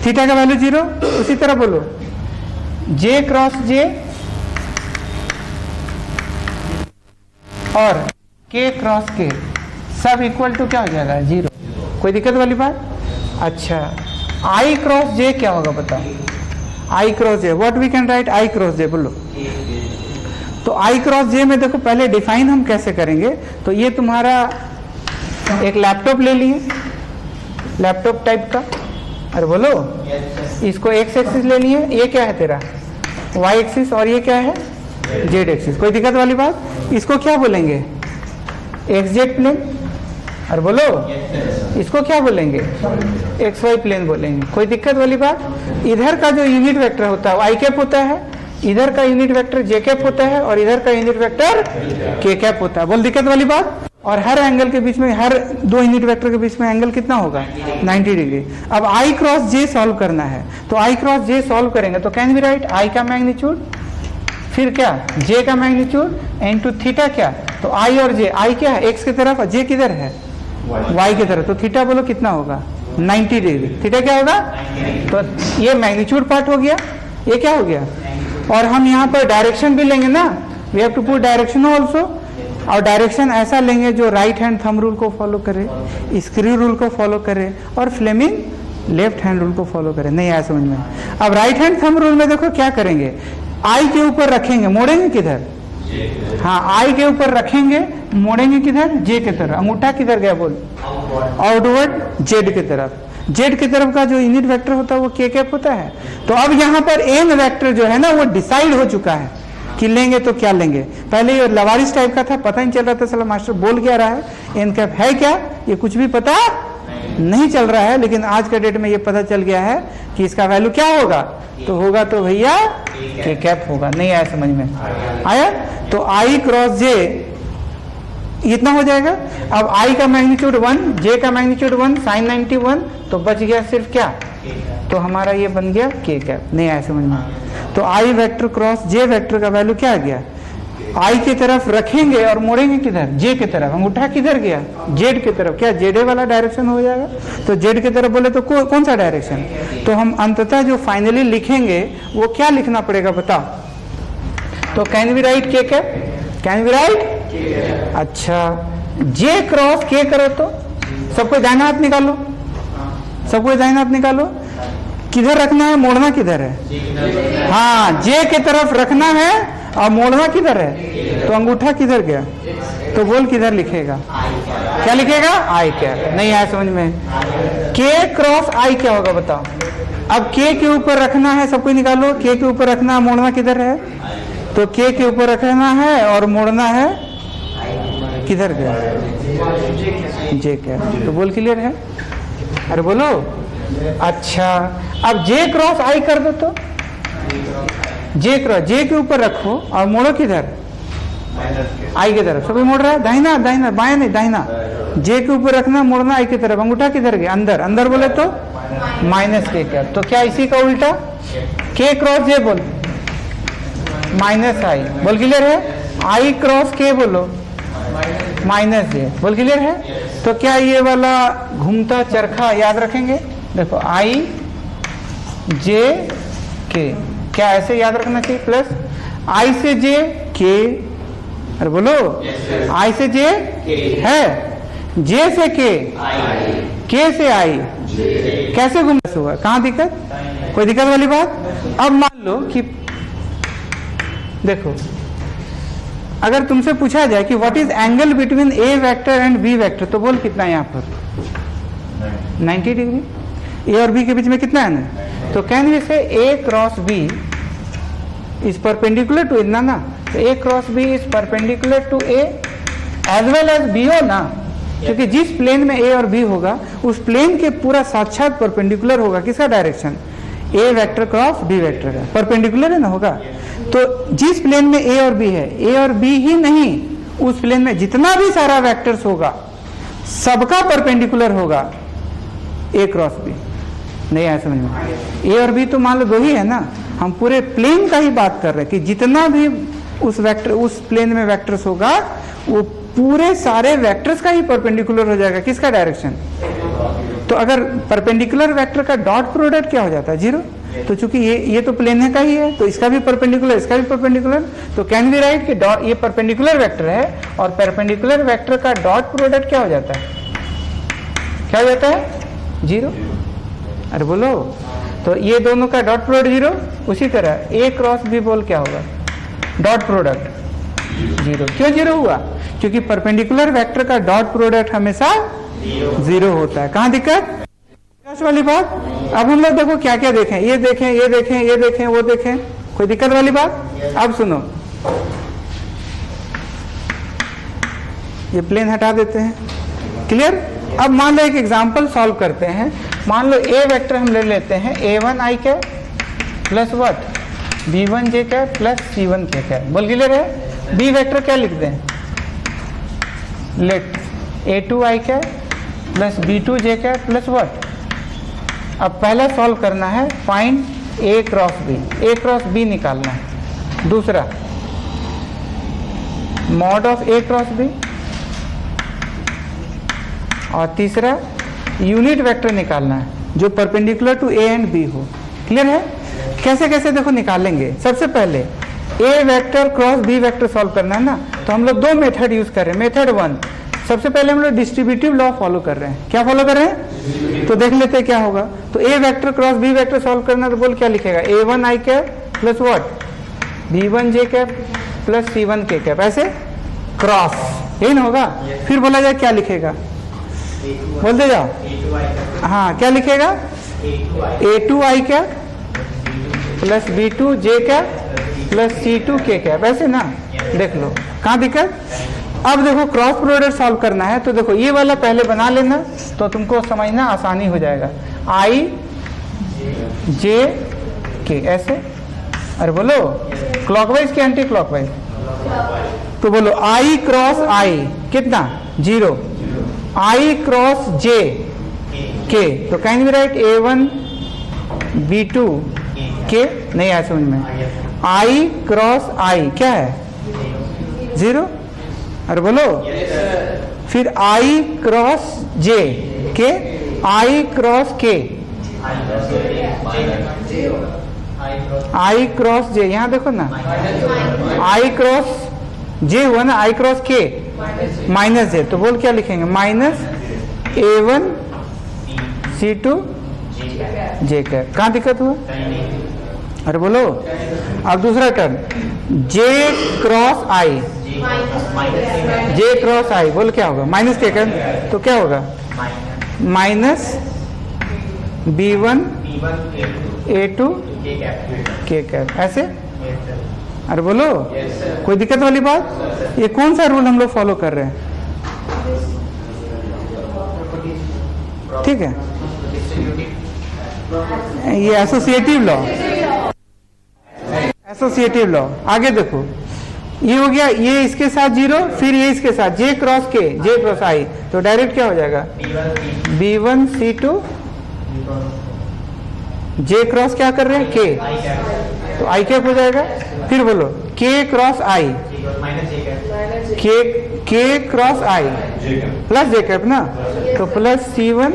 थीटा का वैल्यू 0। उसी तरह बोलो जे क्रॉस जे और के क्रॉस के सब इक्वल टू क्या हो जाएगा, 0। कोई दिक्कत वाली बात? अच्छा, आई क्रॉस जे क्या होगा बताओ, I cross J, what we can write, I cross J बोलो। तो आई क्रॉस जे में देखो पहले डिफाइन हम कैसे करेंगे, तो ये तुम्हारा एक लैपटॉप ले लिए, लैपटॉप टाइप का। अरे बोलो, इसको एक्स एक्सिस ले लिए, ये क्या है तेरा वाई एक्सिस और ये क्या है जेड एक्सिस। कोई दिक्कत वाली बात? इसको क्या बोलेंगे, एक्स जेड प्लेन। और बोलो इसको क्या बोलेंगे, एक्स वाई प्लेन बोलेंगे। कोई दिक्कत वाली बात? इधर का जो यूनिट वेक्टर होता है वो आई कैप होता है, इधर का यूनिट वेक्टर जे कैप होता है और इधर का यूनिट वेक्टर के कैप होता है। बोल दिक्कत वाली बात? और हर एंगल के बीच में, हर दो यूनिट वेक्टर के बीच में एंगल कितना होगा, 90 डिग्री। अब आई क्रॉस जे सॉल्व करना है, तो आई क्रॉस जे सॉल्व करेंगे तो कैन बी राइट आई का मैग्नीट्यूड, फिर क्या जे का मैग्नीट्यूड इनटू थीटा क्या, तो आई और जे, आई क्या है एक्स की तरफ, जे किधर है वाई की तरफ, तो थीटा बोलो कितना होगा 90 डिग्री। थीटा क्या होगा, तो ये मैग्नीट्यूड पार्ट हो गया, ये क्या हो गया। और हम यहाँ पर डायरेक्शन भी लेंगे ना, we have to put direction also, और डायरेक्शन ऐसा लेंगे जो राइट हैंड थंब रूल को फॉलो करे, स्क्रू रूल को फॉलो करे और फ्लेमिंग लेफ्ट हैंड रूल को फॉलो करे। नहीं आया समझ में? अब राइट हैंड थंब रूल में देखो क्या करेंगे, आई के ऊपर रखेंगे, मोड़ेंगे किधर, हाँ आई के ऊपर रखेंगे, मोड़ेंगे किधर, जे की तरफ। अंगूठा किधर गया बोल, आउटवर्ड जेड की तरफ। जेड की तरफ का जो यूनिट वेक्टर होता है वो के कैप होता है। तो अब यहाँ पर एन वेक्टर जो है ना वो डिसाइड हो चुका है कि लेंगे तो क्या लेंगे। पहले ये लवारिस टाइप का था, पता नहीं चल रहा था साला मास्टर बोल क्या रहा है, एन कैप है क्या, ये कुछ भी पता नहीं चल रहा है। लेकिन आज के डेट में ये पता चल गया है कि इसका वैल्यू क्या होगा, तो होगा तो भैया के कैप होगा। नहीं आया समझ में? आया? तो आई क्रॉस जे इतना हो जाएगा। अब आई का मैग्नीट्यूड 1, जे का मैग्नीट्यूड 1, साइन 91, तो बच गया सिर्फ क्या, तो हमारा ये बन गया के कैप। नहीं आया समझ में? तो आई वेक्टर क्रॉस जे वेक्टर का वैल्यू क्या आ गया, आई की तरफ रखेंगे और मोड़ेंगे किधर, जे की तरफ। अंगूठा किधर गया, जेड की तरफ। क्या जेड वाला डायरेक्शन हो जाएगा, तो जेड की तरफ बोले तो कौन सा डायरेक्शन, तो हम अंततः जो फाइनली लिखेंगे वो क्या लिखना पड़ेगा बताओ, तो कैन बी राइट के कैप, कैन बी राइट। अच्छा जे क्रॉस के करो तो सबको दाहिना हाथ निकालो, सबको दाहिना हाथ निकालो। किधर रखना है, मोड़ना किधर है, हाँ जे की तरफ रखना है और मोड़ना किधर है, तो अंगूठा किधर गया, तो बोल किधर लिखेगा, क्या लिखेगा, आई कैप। नहीं आया समझ में? के क्रॉस आई क्या होगा बताओ। अब के के ऊपर रखना है, सबको निकालो, के के ऊपर रखना है, मोड़ना किधर है, तो के के ऊपर रखना है और मोड़ना है किधर गया, जे कैप। तो बोल क्लियर है? अरे बोलो। अच्छा अब जे क्रॉस आई कर दो, तो जे क्रॉस जे के ऊपर रखो और मोड़ो किधर, आई की तरफ। सभी मोड़ रहा है, दाहिना दाहिना, बाएं नहीं दाहिना। जे के ऊपर रखना, मोड़ना आई की तरफ। अंगूठा किधर गया, अंदर, अंदर बोले तो माइनस के कैप। तो क्या इसी का उल्टा, के क्रॉस जे बोल माइनस आई, बोल क्लियर है? आई क्रॉस के बोलो माइनस जे, बोल क्लियर है? तो क्या ये वाला घूमता चरखा याद रखेंगे, देखो आई जे के, क्या ऐसे याद रखना चाहिए, प्लस आई से जे के, अरे बोलो आई से जे है, जे से के से आई, कैसे घूम हुआ, कहाँ दिक्कत, कोई दिक्कत वाली बात? अब मान लो कि देखो अगर तुमसे पूछा जाए कि what is angle between a vector and B vector, तो बोल कितना है यहाँ पर 90 डिग्री। ए और बी के बीच में कितना है ना, तो can we say A cross B is perpendicular to इतना ना, तो A cross B is perpendicular to A as well as B हो ना, क्योंकि जिस प्लेन में ए और बी होगा उस प्लेन के पूरा साक्षात परपेंडिकुलर होगा किसका डायरेक्शन, ए वेक्टर क्रॉस बी वेक्टर का परपेंडिकुलर है ना होगा। तो जिस प्लेन में ए और बी है, ए और बी ही नहीं, उस प्लेन में जितना भी सारा वेक्टर्स होगा सबका परपेंडिकुलर होगा ए क्रॉस बी। नहीं आया समझ में? ए और बी तो मान लो दो ही है ना, हम पूरे प्लेन का ही बात कर रहे हैं कि जितना भी उस वेक्टर उस प्लेन में वेक्टर्स होगा वो पूरे सारे वेक्टर्स का ही परपेंडिकुलर हो जाएगा किसका डायरेक्शन। तो अगर परपेंडिकुलर वेक्टर का डॉट प्रोडक्ट क्या हो जाता है, जीरो। तो चूंकि ये तो प्लेन का ही है तो इसका भी परपेंडिकुलर इसका भी परपेंडिकुलर, तो कैन बी राइट कि डॉट ये परपेंडिकुलर वेक्टर है और परपेंडिकुलर वेक्टर का डॉट प्रोडक्ट क्या हो जाता है, क्या हो जाता है, जीरो। अरे बोलो, तो ये दोनों का डॉट प्रोडक्ट जीरो, उसी तरह ए क्रॉस बी बोल क्या होगा, डॉट प्रोडक्ट जीरो। क्यों जीरो हुआ, क्योंकि परपेंडिकुलर वेक्टर का डॉट प्रोडक्ट हमेशा जीरो होता है। कहाँ दिक्कत वाली बात। अब हम लोग देखो क्या क्या देखें, ये देखें ये देखें ये देखें वो देखें, कोई दिक्कत वाली बात। अब सुनो, ये प्लेन हटा देते हैं, क्लियर। अब मान लो एक एग्जांपल सॉल्व करते हैं। मान लो ए वेक्टर हम ले लेते हैं a1 i cap plus what b1 j cap plus c1 k cap. बोल क्लियर है। बी वेक्टर क्या लिख दें, let a2 i cap plus b2 j cap plus what. अब पहला सॉल्व करना है, फाइंड a क्रॉस b निकालना है। दूसरा mod of a cross b, और तीसरा यूनिट वेक्टर निकालना है जो perpendicular to a and b हो। क्लियर है। कैसे कैसे देखो निकालेंगे। सबसे पहले a vector cross b vector solve करना है ना, तो हम लोग दो मेथड यूज कर रहे हैं। मेथड 1, सबसे पहले हम लोग डिस्ट्रीब्यूटिव लॉ फॉलो कर रहे हैं। क्या फॉलो कर रहे हैं, तो देख लेते हैं क्या होगा। तो a vector cross b vector solve करना, तो बोल क्या लिखेगा, a1 i cap plus what b1 j cap plus c1 k cap, ऐसे क्रॉस, यही ना होगा। फिर बोला जाए क्या लिखेगा, बोलते जाओ। हाँ, क्या लिखेगा, a2 i cap plus b2 j cap plus c2 k cap, ऐसे ना। देख लो कहाँ दिक्कत। अब देखो क्रॉस प्रोडक्ट सॉल्व करना है, तो देखो ये वाला पहले बना लेना, तो तुमको समझना आसानी हो जाएगा। i j k ऐसे, अरे बोलो क्लॉकवाइज के एंटी क्लॉकवाइज, तो बोलो i क्रॉस i कितना 0, i क्रॉस j k, तो can be right a1 b2 k, नहीं आया समझ में। i क्रॉस i क्या है 0, अरे बोलो। फिर i cross j k, i cross k, i cross j, यहाँ देखो ना, i क्रॉस j हुआ ना, i cross k minus j, तो बोल क्या लिखेंगे, minus a1 c2 j cap. कहाँ दिक्कत हुआ, अरे बोलो। अब दूसरा term j cross i, j cross i, बोल क्या होगा, माइनस k कैप, तो क्या होगा minus b1 a2 k cap, ऐसे। अरे बोलो, कोई दिक्कत वाली बात। ये कौन सा रूल हम लोग फॉलो कर रहे हैं, ठीक है, ये एसोसिएटिव लॉ, एसोसिएटिव लॉ। आगे देखो, ये हो गया, ये इसके साथ 0, फिर ये इसके साथ j cross k, j cross i, तो डायरेक्ट क्या हो जाएगा b1 c2 j क्रॉस क्या कर रहे हैं k, तो i कैप हो जाएगा। फिर बोलो k cross i, k cross i plus j cap ना, तो प्लस c1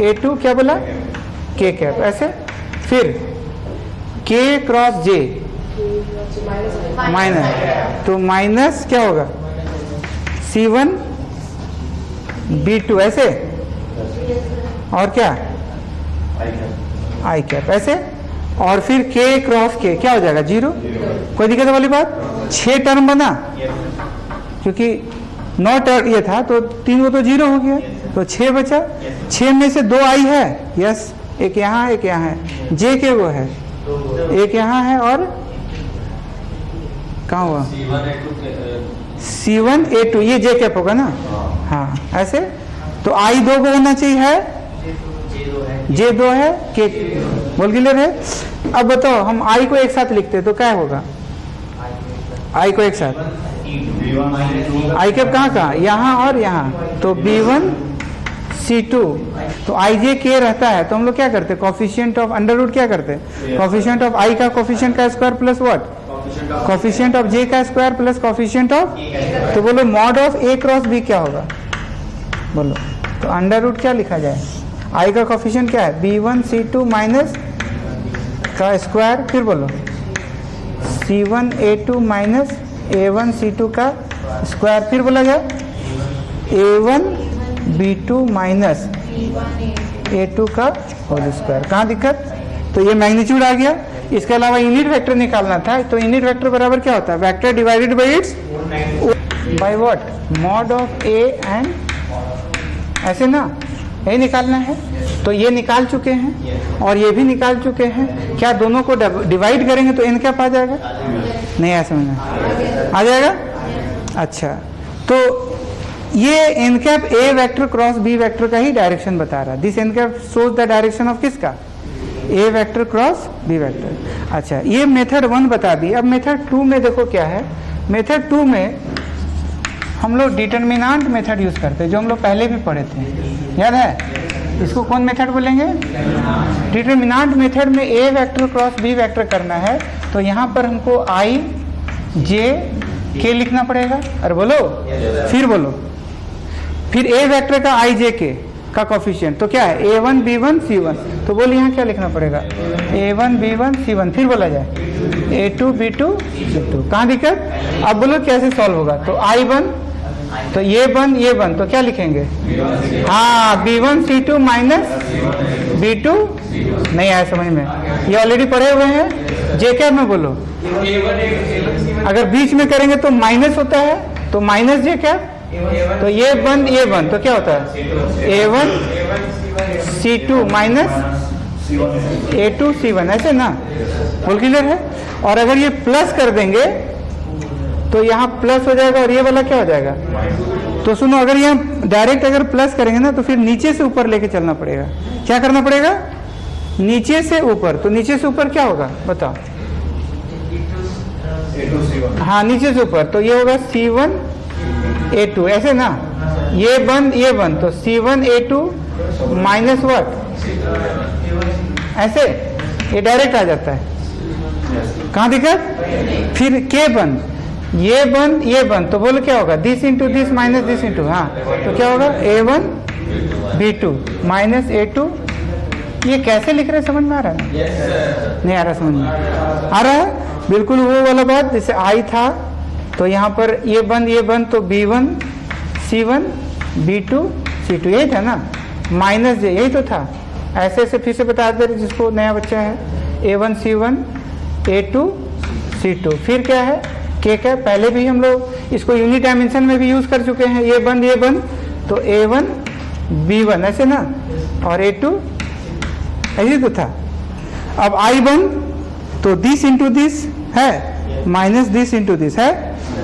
a2 क्या बोला k कैप, ऐसे। फिर k क्रॉस j माइनस, तो माइनस क्या होगा c1 b2 ऐसे, और क्या i कैप, ऐसे। और फिर k क्रॉस k क्या हो जाएगा 0, कोई दिक्कत वाली बात। 6 टर्म बना, क्योंकि 9 टर्म ये था, तो 3 वो तो 0 हो गया, तो 6 बचा। 6 में से 2 i है, यस, एक यहाँ एक यहाँ है, j के वो है, एक यहाँ है, और कहाँ हुआ c1 a2, ये j कैप होगा ना, हाँ ऐसे। तो i 2 को होना चाहिए, है j 2 है, k बोल क्लियर है। अब बताओ हम i को एक साथ लिखते हैं तो क्या होगा, i को एक साथ, i कैप कहाँ यहाँ और यहाँ, तो b1 c2, तो i j k रहता है, तो हम लोग क्या करते हैं, कोफिशिएंट ऑफ अंडर रूट क्या करते हैं, कोफिशिएंट ऑफ i का कोफिशिएंट का square plus what, coefficient of j का स्क्वायर प्लस कोफिशिएंट ऑफ, तो बोलो mod of a cross b क्या होगा, बोलो। तो अंडर रूट क्या लिखा जाए, i का कोफिशिएंट क्या है b1 c2 माइनस का स्क्वायर, फिर बोलो c1 a2 minus a1 c2 का स्क्वायर, फिर बोला जाए a1 b2 माइनस a2 का होल स्क्वायर। कहाँ दिक्कत, तो ये मैग्नीट्यूड आ गया। इसके अलावा यूनिट वेक्टर निकालना था, तो यूनिट वेक्टर बराबर क्या होता है, vector divided by it's by what, mod of a and, ऐसे ना, यही निकालना है। तो ये निकाल चुके हैं और ये भी निकाल चुके हैं। क्या दोनों को डिवाइड करेंगे तो n कैप आ जाएगा, नहीं आया समझ में, आ जाएगा। अच्छा, तो ये n cap a vector cross B vector का ही डायरेक्शन बता रहा है। This n cap shows the direction of किसका, a vector cross B vector. अच्छा, ये मेथड 1 बता दी। अब मेथड 2 में देखो क्या है। मेथड 2 में हम लोग डिटरमिनेंट मेथड यूज करते हैं, जो हम लोग पहले भी पढ़े थे, याद है? इसको कौन मेथड बोलेंगे? डिटरमिनेंट मेथड में A vector cross B vector करना है, तो यहाँ पर हमको आई जे के लिखना पड़ेगा। अरे बोलो, फिर बोलो, फिर ए वेक्टर का आई जे के का कोफिशिएंट तो क्या है, a1 b1 c1। तो बोलिए यहाँ क्या लिखना पड़ेगा, a1 b1 c1। फिर बोला जाए a2 b2 c2। कहाँ दिक्कत? अब बोलो कैसे सॉल्व होगा। तो i1 तो ये बन तो क्या लिखेंगे, हाँ b1 c2 माइनस b2। नहीं आया समझ में? ये ऑलरेडी पढ़े हुए हैं। जे कैप में बोलो, अगर बीच में करेंगे तो माइनस होता है, तो माइनस जे कैप। तो ये बन तो क्या होता है, a1 c2 minus a2 c1, ऐसे ना? फुल क्लियर है? और अगर ये प्लस कर देंगे तो यहाँ प्लस हो जाएगा और ये वाला क्या हो जाएगा। तो सुनो, अगर यहाँ डायरेक्ट अगर प्लस करेंगे ना तो फिर नीचे से ऊपर लेके चलना पड़ेगा। क्या करना पड़ेगा, नीचे से ऊपर। तो नीचे से ऊपर क्या होगा बताओ, हाँ नीचे से ऊपर। तो ये होगा c1 a2, ऐसे ना? ये बन तो c1 a2 माइनस व्हाट, ऐसे ये डायरेक्ट आ जाता है। कहाँ दिक्कत? फिर के बन, ये बन तो बोलो क्या होगा, this into this minus this into, हाँ तो क्या होगा a1 b2 माइनस a2। ये कैसे लिख रहे हैं, समझ में आ रहा है? नहीं आ रहा समझ में? आ रहा है बिल्कुल वो वाला बात। जैसे आई था तो यहाँ पर ये बन तो b1 c1 b2 c2, यही था ना? माइनस जे, यही तो था। ऐसे ऐसे फिर से बता दे जिसको नया बच्चा है, a1 c1 a2 c2। फिर क्या है, के क्या? पहले भी हम लोग इसको यूनिट डायमेंशन में भी यूज कर चुके हैं। ये बन तो a1 b1, ऐसे ना? और a2 ऐसे तो था। अब आई बन तो दिस इंटू दिस है, माइनस दिस इंटू दिस है,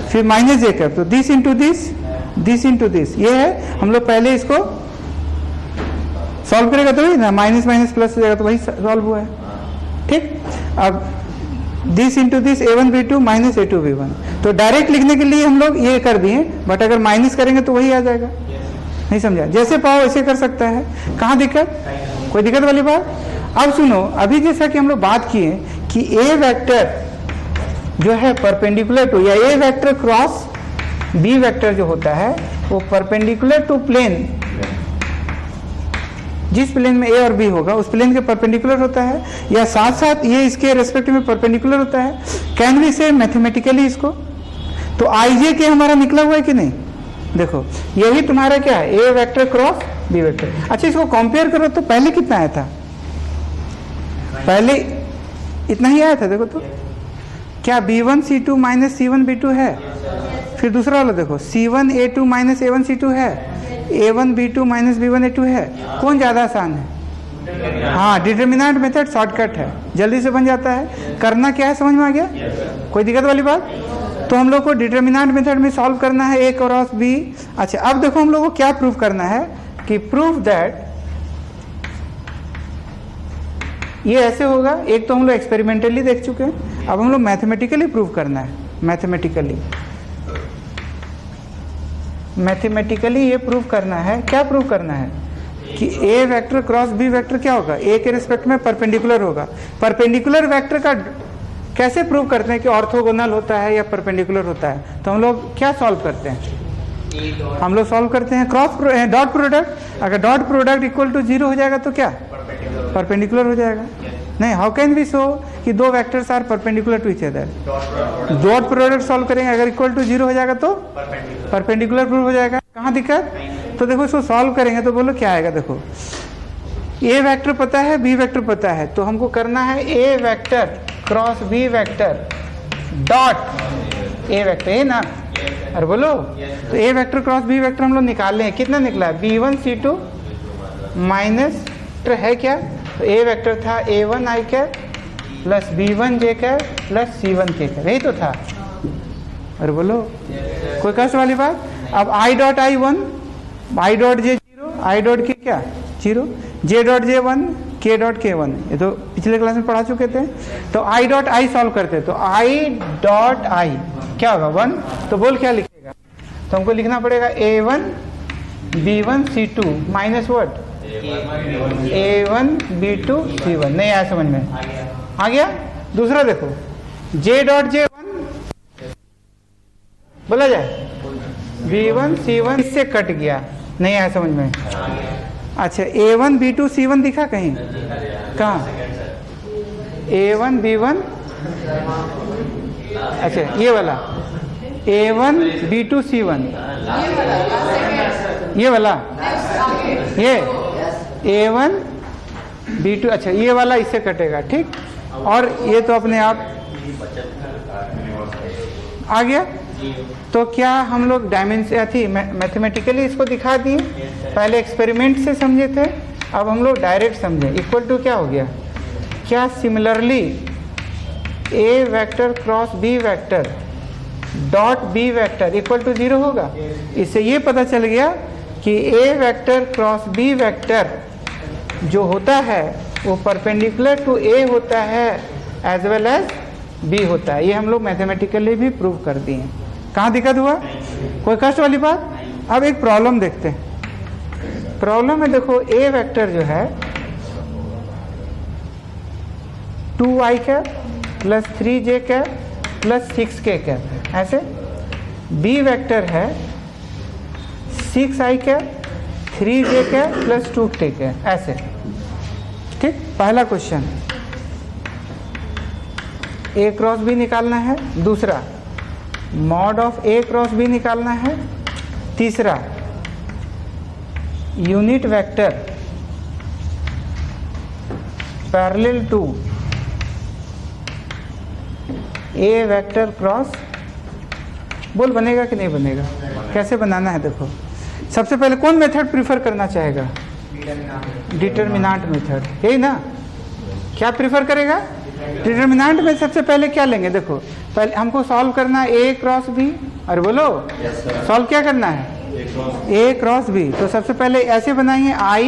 फिर माइनस जे कर तो this into this into this, ये है। हम लोग पहले इसको सॉल्व करेगा तो वही ना, माइनस माइनस प्लस हो जाएगा, तो वही सॉल्व हुआ है। ठीक, अब this into this a1 b2 minus a2 b1। तो डायरेक्ट लिखने के लिए हम लोग ये कर दिए, बट अगर माइनस करेंगे तो वही आ जाएगा। नहीं समझा? जैसे पाओ ऐसे कर सकता है। कहाँ दिक्कत, कोई दिक्कत वाली बात? अब सुनो, अभी जैसा कि हम लोग बात किए कि ए वेक्टर जो है परपेंडिकुलर टू, या ए वेक्टर क्रॉस बी वेक्टर जो होता है वो परपेंडिकुलर टू प्लेन, जिस प्लेन में ए और बी होगा उस प्लेन के परपेंडिकुलर होता है, या साथ साथ ये इसके रेस्पेक्ट में परपेंडिकुलर होता है। कैन वी से मैथमेटिकली इसको? तो आई जे के हमारा निकला हुआ है कि नहीं? देखो यही तुम्हारा क्या है, ए वेक्टर क्रॉस बी वेक्टर। अच्छा, इसको कंपेयर करो तो पहले कितना आया था, पहले इतना ही आया था। देखो तो क्या b1 c2 minus c1 b2 है। फिर दूसरा वाला देखो, c1 a2 minus a1 c2 है, a1 b2 minus b1 a2 है। कौन ज़्यादा आसान है? हाँ, डिटरमिनेंट मेथड शॉर्टकट है, जल्दी से बन जाता है। करना क्या है, समझ में आ गया? कोई दिक्कत वाली बात? तो हम लोग को डिटरमिनेंट मेथड में सॉल्व करना है ए क्रॉस बी। अच्छा, अब देखो हम लोग को क्या प्रूव करना है कि प्रूव दैट ये ऐसे होगा। एक तो हम लोग एक्सपेरिमेंटली देख चुके हैं, अब हम लोग मैथमेटिकली प्रूव करना है। मैथमेटिकली ये प्रूव करना है। क्या प्रूव करना है कि A vector cross B vector क्या होगा, ए के रिस्पेक्ट में परपेंडिकुलर होगा। परपेंडिकुलर वेक्टर का कैसे प्रूव करते हैं कि ऑर्थोगोनल होता है या परपेंडिकुलर होता है? तो हम लोग क्या सॉल्व करते हैं, हम लोग सॉल्व करते हैं डॉट प्रोडक्ट। अगर डॉट प्रोडक्ट इक्वल टू 0 हो जाएगा तो क्या, परपेंडिकुलर हो जाएगा। नहीं, हाउ कैन वी शो कि दो vectors are perpendicular to each other? Dot product solve करेंगे, अगर इक्वल टू 0 हो जाएगा तो परपेंडिकुलर प्रूव हो जाएगा। कहाँ दिक्कत? तो देखो इसको सॉल्व करेंगे तो बोलो क्या आएगा। देखो ए वेक्टर पता है, बी वेक्टर पता है, तो हमको करना है ए vector cross B vector dot A vector, A ना? अरे बोलो, तो A vector cross B vector हम लोग निकाल लें। कितना निकला है, b1 c2 माइनस है क्या, तो ए वेक्टर था a1 i cap plus b1 j cap plus c1 k cap, यही तो था। अरे बोलो, कोई कष्ट वाली बात? अब I dot I 1, I dot J 0, I dot के क्या 0, जे डॉट जे 1, के डॉट के 1, ये तो पिछले क्लास में पढ़ा चुके थे। तो आई डॉट आई सॉल्व करते, तो आई डॉट आई क्या होगा 1, तो बोल क्या लिखेगा, तो हमको लिखना पड़ेगा A1 B1 C2 minus what A1 B2 C1। नहीं आया समझ में, आ गया। दूसरा देखो J डॉट J1 बोला जाए B1 C1 इससे कट गया, नहीं आया समझ में। अच्छा A1 B2 C1 दिखा कहीं, कहाँ A1 B1, अच्छा ये वाला A1 B2 C1, ये वाला ये A1 B2, अच्छा ये वाला इससे कटेगा, ठीक। और ये तो अपने आप आ गया। तो क्या हम लोग डायमेंशन थी मैथमेटिकली इसको दिखा दिए, पहले एक्सपेरिमेंट से समझे थे, अब हम लोग डायरेक्ट समझे। इक्वल टू क्या हो गया, क्या similarly A vector cross B vector dot B vector equal to 0 होगा। इससे ये पता चल गया कि A vector cross B vector जो होता है वो परपेंडिकुलर टू A होता है एज वेल एज B होता है। ये हम लोग मैथमेटिकली भी प्रूव कर दिए। कहाँ दिक्कत हुआ, कोई कष्ट वाली बात। अब एक प्रॉब्लम देखते हैं। प्रॉब्लम में देखो A वेक्टर जो है 2i cap plus 3j cap plus 6k cap, ऐसे। B वेक्टर है 6i cap 3j cap plus 2k cap, ऐसे, ठीक। पहला क्वेश्चन A क्रॉस B निकालना है, दूसरा mod of A cross B निकालना है, तीसरा unit vector parallel to A vector cross, बोल बनेगा कि नहीं बनेगा, कैसे बनाना है देखो। सबसे पहले कौन मेथड प्रीफर करना चाहेगा, डिटर्मिनेंट मेथड, यही ना। क्या प्रीफर करेगा, डिटर्मिनेंट में सबसे पहले क्या लेंगे, देखो पहले हमको सॉल्व करना है A क्रॉस B, अरे बोलो सॉल्व क्या करना है A क्रॉस B। तो सबसे पहले ऐसे बनाएंगे I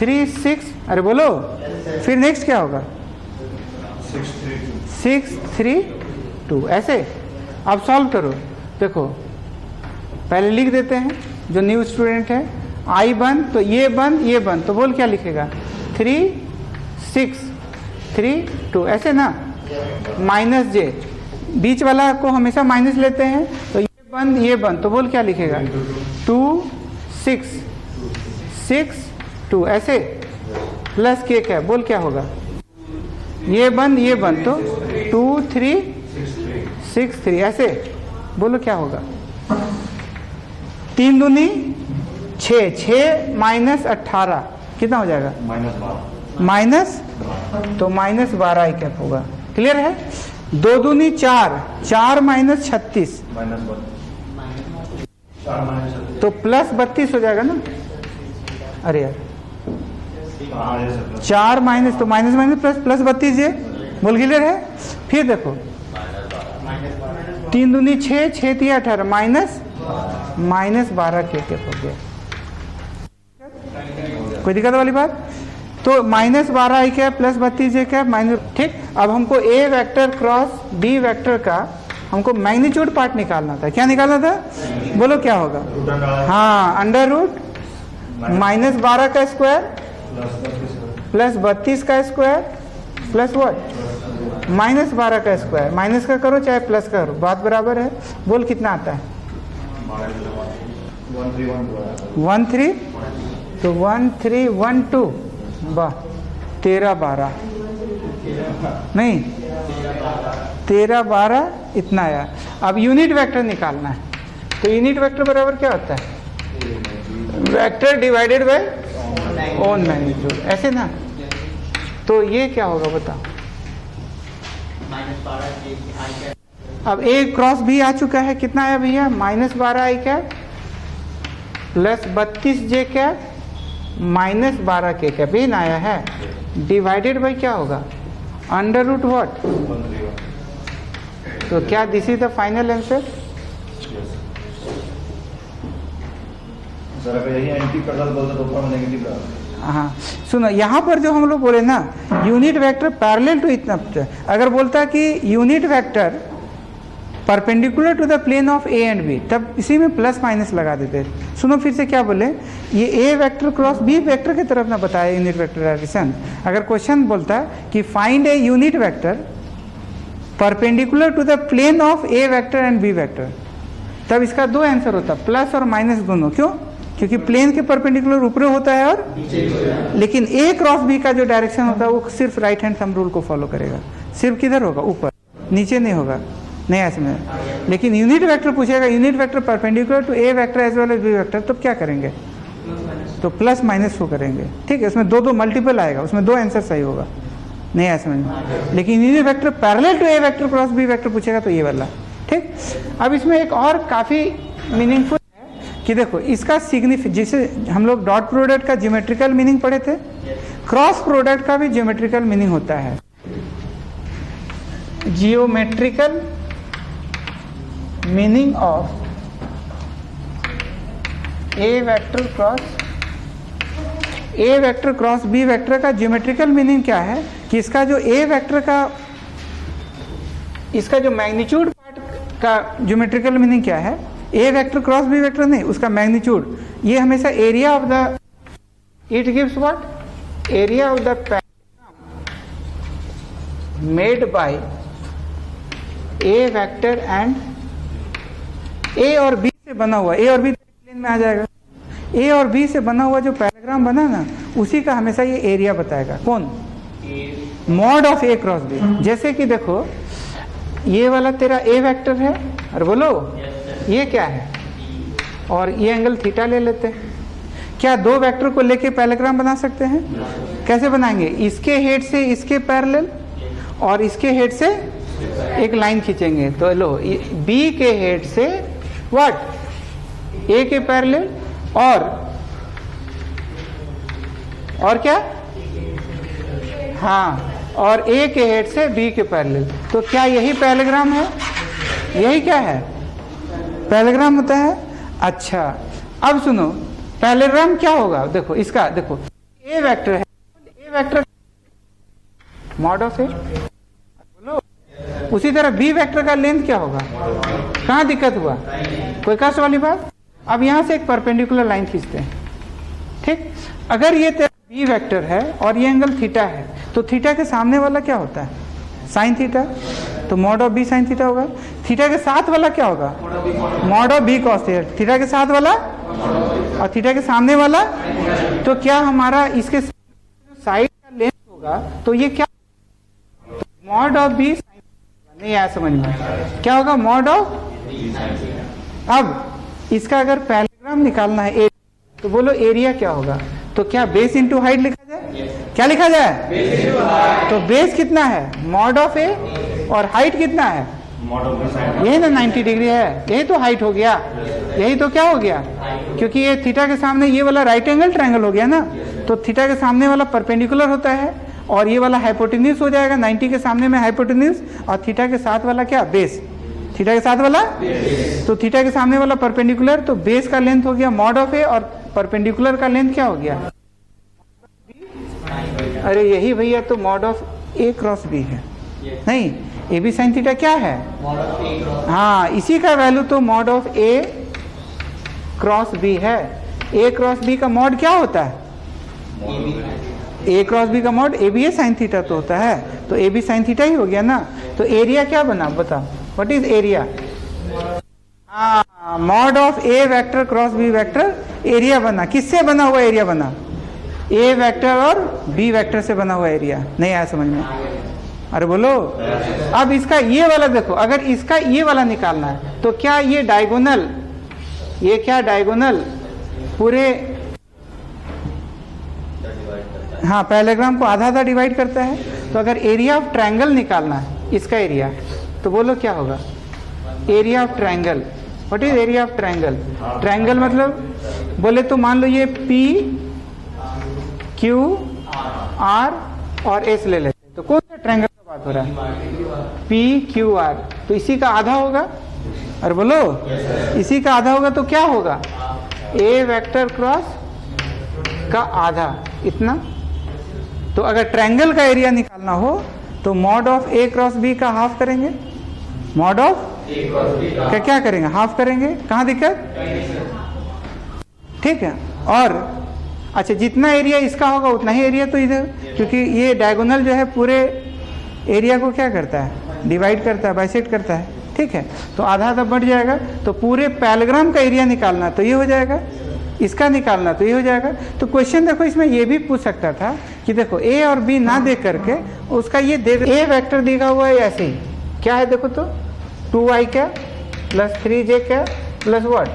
3 6, अरे बोलो, फिर नेक्स्ट क्या होगा 6 3 2, ऐसे। अब सॉल्व करो, देखो पहले लिख देते हैं जो न्यू स्टूडेंट है, I बन तो ये बन ये बन, तो बोल क्या लिखेगा 3 6 3 2, ऐसे ना। माइनस जे, बीच वाला को हमेशा माइनस लेते हैं, तो ये बन तो बोल क्या लिखेगा 2 6 6 2, ऐसे। प्लस के क्या, बोल क्या होगा ये बन तो 2 3 6 3, ऐसे। बोलो क्या होगा 3 दूनी 6, 6 माइनस 18 कितना हो जाएगा माइनस, तो माइनस 12 ही कैप होगा। क्लियर है। 2 दूनी 4, 4 माइनस 36, तो प्लस 32 हो जाएगा ना। अरे यार 4 माइनस, तो माइनस माइनस प्लस प्लस 32 ये बोल। क्लियर है। फिर देखो 3 दूनी 6, 6 3 18, माइनस 12 के कैप हो गया। कोई दिक्कत वाली बात। तो माइनस 12 आई कैप प्लस 32 जे कैप माइनस, ठीक। अब हमको A vector cross B vector का हमको मैग्नीट्यूड पार्ट निकालना था। क्या निकालना था, बोलो क्या होगा, हाँ अंडर रूट माइनस 12 का स्क्वायर प्लस 32 का स्क्वायर प्लस व्हाट माइनस 12 का स्क्वायर। माइनस का करो चाहे प्लस करो, बात बराबर है। बोल कितना आता है 1 3, तो 1 3 1 2, वाह 13 12, नहीं 13 12 इतना आया। अब यूनिट वेक्टर निकालना है, तो यूनिट वेक्टर बराबर क्या होता है, vector divided by own magnitude, ऐसे ना। तो ये क्या होगा बताओ। अब A क्रॉस B आ चुका है, कितना आया भैया माइनस 12 आई कैप प्लस 32 जे कैप माइनस 12 के कैप, ये ना आया है। डिवाइडेड बाई क्या होगा अंडर रूट व्हाट, तो क्या this is the final answer. Sir अगर यही एंटी पैरेलल बोलते तो ऊपर में नेगेटिव लगा। हाँ सुनो, यहाँ पर जो हम लोग बोले ना यूनिट वेक्टर पैरेलल टू इतना, अगर बोलता है कि unit vector perpendicular to the plane of A and B, तब इसी में प्लस माइनस लगा देते। सुनो फिर से क्या बोले, ये A vector cross B vector की तरफ ना बताया यूनिट वेक्टर एडिशन। अगर क्वेश्चन बोलता है कि find a unit vector perpendicular to the plane of A vector and B vector, तब इसका दो आंसर होता, प्लस और माइनस दोनों। क्यों? क्योंकि प्लेन के परपेंडिकुलर ऊपर होता है और लेकिन ए क्रॉस बी का जो डायरेक्शन होता है वो सिर्फ राइट हैंड थंब रूल को फॉलो करेगा। सिर्फ किधर होगा? ऊपर, नीचे नहीं होगा। नहीं ऐसे में। लेकिन यूनिट वेक्टर पूछेगा, unit vector perpendicular to A vector as well as B vector, तब क्या करेंगे? तो प्लस माइनस को करेंगे। ठीक है, उसमें दो दो मल्टीपल आएगा, उसमें दो आंसर सही होगा। नहीं ऐसे में। लेकिन unit vector parallel to A vector cross B vector पूछेगा तो ये वाला। ठीक, अब इसमें एक और काफ़ी मीनिंगफुल है कि देखो इसका सिग्निफिक, जिसे हम लोग डॉट प्रोडक्ट का ज्योमेट्रिकल मीनिंग पढ़े थे, क्रॉस प्रोडक्ट का भी ज्योमेट्रिकल मीनिंग होता है। Geometrical meaning of A vector cross B vector का ज्योमेट्रिकल मीनिंग क्या है कि इसका जो ए वेक्टर का, इसका जो मैग्नीट्यूड पार्ट का ज्योमेट्रिकल मीनिंग क्या है? ए वेक्टर क्रॉस बी वेक्टर नहीं, उसका मैग्नीट्यूड। ये हमेशा area of the, it gives what? Area of the parallelogram made by A vector and A और बी से बना हुआ, ए और बी प्लेन में आ जाएगा। ए और बी से बना हुआ जो पैराग्राम बना ना, उसी का हमेशा ये एरिया बताएगा। कौन? Mod of A cross B. जैसे कि देखो ये वाला तेरा ए वेक्टर है, और बोलो ये क्या है, और ये एंगल थीटा ले लेते हैं। क्या दो वेक्टर को लेके पैराग्राम बना सकते हैं? कैसे बनाएंगे? इसके हेड से इसके पैरेलल और इसके हेड से एक लाइन खींचेंगे। तो लो बी के हेड से व्हाट? ए के पैरेलल और क्या? हाँ, और ए के हेड से बी के पैरेलल। तो क्या यही पैराग्राम है? यही क्या है? पैराग्राम होता है। अच्छा, अब सुनो पैराग्राम क्या होगा। देखो इसका, देखो ए वेक्टर है, ए वेक्टर मॉड ऑफ ए। बोलो उसी तरह बी वेक्टर का लेंथ क्या होगा? कहाँ दिक्कत हुआ? कोई कष्ट वाली बात? अब यहां से एक परपेंडिकुलर लाइन खींचते हैं। ठीक, अगर ये तेरा बी वेक्टर है और ये एंगल थीटा है, तो थीटा के सामने वाला क्या होता है? Sine theta. तो mod of B sine theta होगा। थीटा के साथ वाला क्या होगा? Mod of B cos theta. Theta के साथ वाला और थीटा के सामने वाला, तो क्या हमारा इसके साइड का लेंथ होगा, तो ये क्या? Mod of B sine. नहीं आया समझ में? क्या होगा? Mod of. अब इसका अगर पैराग्राम निकालना है ए, तो बोलो एरिया क्या होगा? तो क्या बेस इंटू हाइट लिखा जाए? क्या लिखा जाए? तो बेस कितना है? मॉड ऑफ ए, और हाइट कितना है? यही ना 90 डिग्री है, यही तो हाइट हो गया। यही तो क्या हो गया? क्योंकि ये थीटा के सामने ये वाला राइट एंगल ट्रायंगल हो गया ना, तो थीटा के सामने वाला परपेंडिकुलर होता है और ये वाला हाइपोटेन्यूज हो जाएगा। 90 के सामने में हाइपोटेन्यूज, और थीटा के साथ वाला क्या? बेस। थीटा के साथ वाला, तो थीटा के सामने वाला परपेंडिकुलर, तो बेस का लेंथ हो गया मॉड ऑफ ए, और परपेंडिकुलर का लेंथ क्या हो गया? अरे यही भैया तो mod of A cross B है। नहीं, ए बी साइन थीटा क्या है? हाँ, इसी का वैल्यू तो mod of A cross B है। ए क्रॉस बी का मॉड क्या होता है? ए क्रॉस बी का mod A B A sine theta तो होता है, तो ए बी साइन थीटा ही हो गया ना। तो एरिया क्या बना? बताओ, व्हाट इज एरिया? हाँ, mod of A vector cross B vector area बना। किससे बना हुआ एरिया बना? ए वेक्टर और बी वेक्टर से बना हुआ एरिया। नहीं आया समझ में? अरे बोलो। अब इसका ये वाला देखो, अगर इसका ये वाला निकालना है, तो क्या ये डायगोनल, ये क्या डायगोनल पूरे, हाँ, पैरेललोग्राम को आधा आधा डिवाइड करता है। तो अगर एरिया ऑफ ट्रायंगल निकालना है, इसका एरिया, तो बोलो क्या होगा? Area of triangle. What is area of triangle? Triangle मतलब बोले तो मान लो ये पी क्यू आर और एस ले लेते हैं, तो कौन सा ट्रायंगल का बात हो रहा है? P Q R. तो इसी का आधा होगा। और बोलो इसी का आधा होगा तो क्या होगा? ए वेक्टर क्रॉस का आधा इतना। तो अगर ट्रायंगल का एरिया निकालना हो तो mod of A cross B का हाफ करेंगे, मॉड ऑफ का क्या करेंगे, हाफ करेंगे। कहाँ दिक्कत, ठीक है। और अच्छा जितना एरिया इसका होगा उतना ही एरिया तो इधर, क्योंकि ये डायगोनल जो है पूरे एरिया को क्या करता है, डिवाइड करता है, बाइसेक्ट करता है, ठीक है। तो आधा आधा बढ़ जाएगा, तो पूरे पैरेलग्राम का एरिया निकालना तो ये हो जाएगा, इसका निकालना तो ये हो जाएगा। तो क्वेश्चन देखो इसमें ये भी पूछ सकता था कि देखो ए और बी ना दे करके उसका ये दे, ए वेक्टर दिया हुआ है ऐसे ही, क्या है देखो तो 2i क्या प्लस 3j क्या प्लस व्हाट,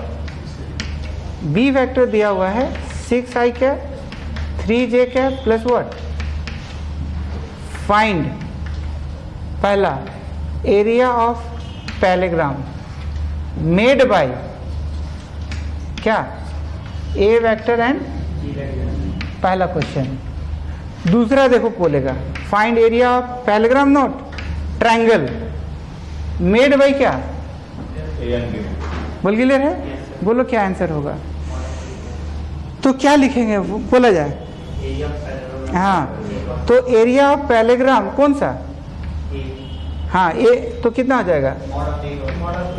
बी वेक्टर दिया हुआ है 6i क्या 3j क्या प्लस व्हाट। फाइंड पहला area of parallelogram made by क्या, ए वेक्टर एंड, पहला क्वेश्चन। दूसरा देखो बोलेगा find area of parallelogram not triangle made by क्या, बोल क्लियर है, बोलो क्या आंसर होगा। तो क्या लिखेंगे बोला जाए, हाँ तो एरिया ऑफ पैरेलग्राम कौन सा, हाँ ए, तो कितना हो जाएगा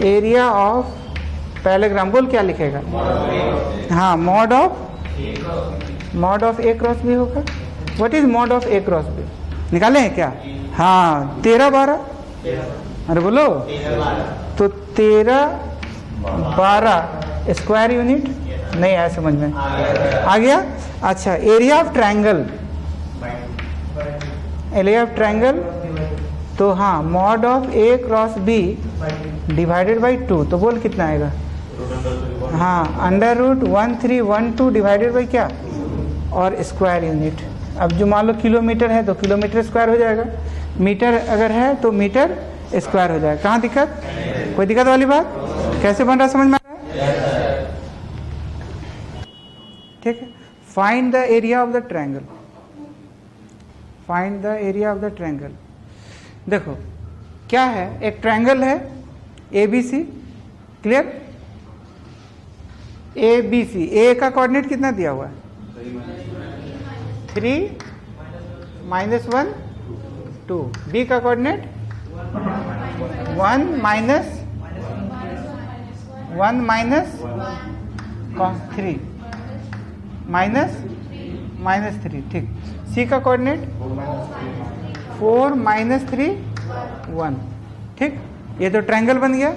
एरिया ऑफ पैरेलग्राम, बोल क्या लिखेगा, हाँ mod of A cross B होगा। What is mod of A cross B, निकाले हैं क्या, हाँ 13 12, अरे बोलो तो 13 12 स्क्वायर यूनिट, नहीं आया समझ में, आ गया। अच्छा area of triangle, area of triangle तो हाँ mod of A cross B divided by 2, तो बोल कितना आएगा, हाँ अंडर रूट 1312 डिवाइडेड बाई क्या, और स्क्वायर यूनिट। अब जो मान लो किलोमीटर है तो किलोमीटर स्क्वायर हो जाएगा, मीटर अगर है तो मीटर स्क्वायर हो जाएगा। कहाँ दिक्कत, कोई दिक्कत वाली बात, कैसे बन रहा समझ में आ रहा है, ठीक है। Find the area of the triangle, find the area of the triangle. देखो क्या है, एक ट्रायंगल है A B C, clear, A B C, A का कोऑर्डिनेट कितना दिया हुआ है 3 -1 2, बी का कोऑर्डिनेट 1 -3 -3, ठीक। सी का कोऑर्डिनेट 4 -3 1, ठीक। ये तो ट्रायंगल बन गया।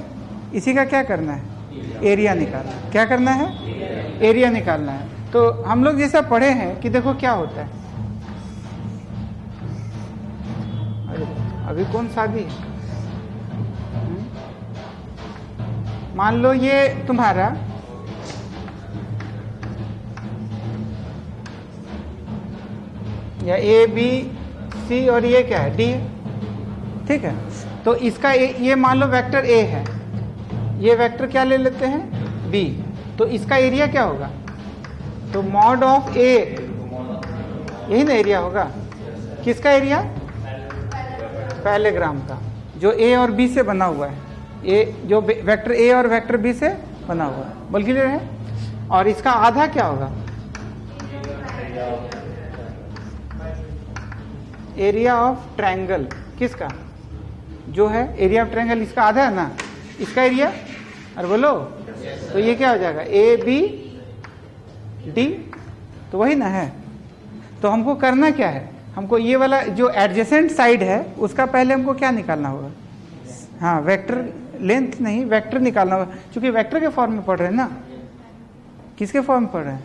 इसी का क्या करना है, एरिया निकालना है। क्या करना है, एरिया निकालना है। तो हम लोग जैसा पढ़े हैं कि देखो क्या होता है, अभी कौन शादी, मान लो ये तुम्हारा या ए बी सी और ये क्या है डी है, ठीक है। तो इसका ये मान लो वेक्टर ए है, ये वेक्टर क्या ले लेते हैं बी, तो इसका एरिया क्या होगा, तो मॉड ऑफ ए, यही ना एरिया होगा, किसका एरिया, पैरेलग्राम का, जो ए और बी से बना हुआ है, ए जो वेक्टर ए और वेक्टर बी से बना हुआ है, बोल क्लियर है। और इसका आधा क्या होगा, एरिया ऑफ ट्रायंगल, किसका जो है एरिया ऑफ ट्रायंगल, इसका आधा है ना, इसका एरिया, अरे बोलो, तो ये क्या हो जाएगा ए बी डी, तो वही ना है। तो हमको करना क्या है, हमको ये वाला जो एडजेसेंट साइड है उसका पहले हमको क्या निकालना होगा, हाँ वेक्टर लेंथ नहीं वेक्टर निकालना होगा, क्योंकि वेक्टर के फॉर्म में पढ़ रहे हैं ना, किसके फॉर्म में पढ़ रहे हैं,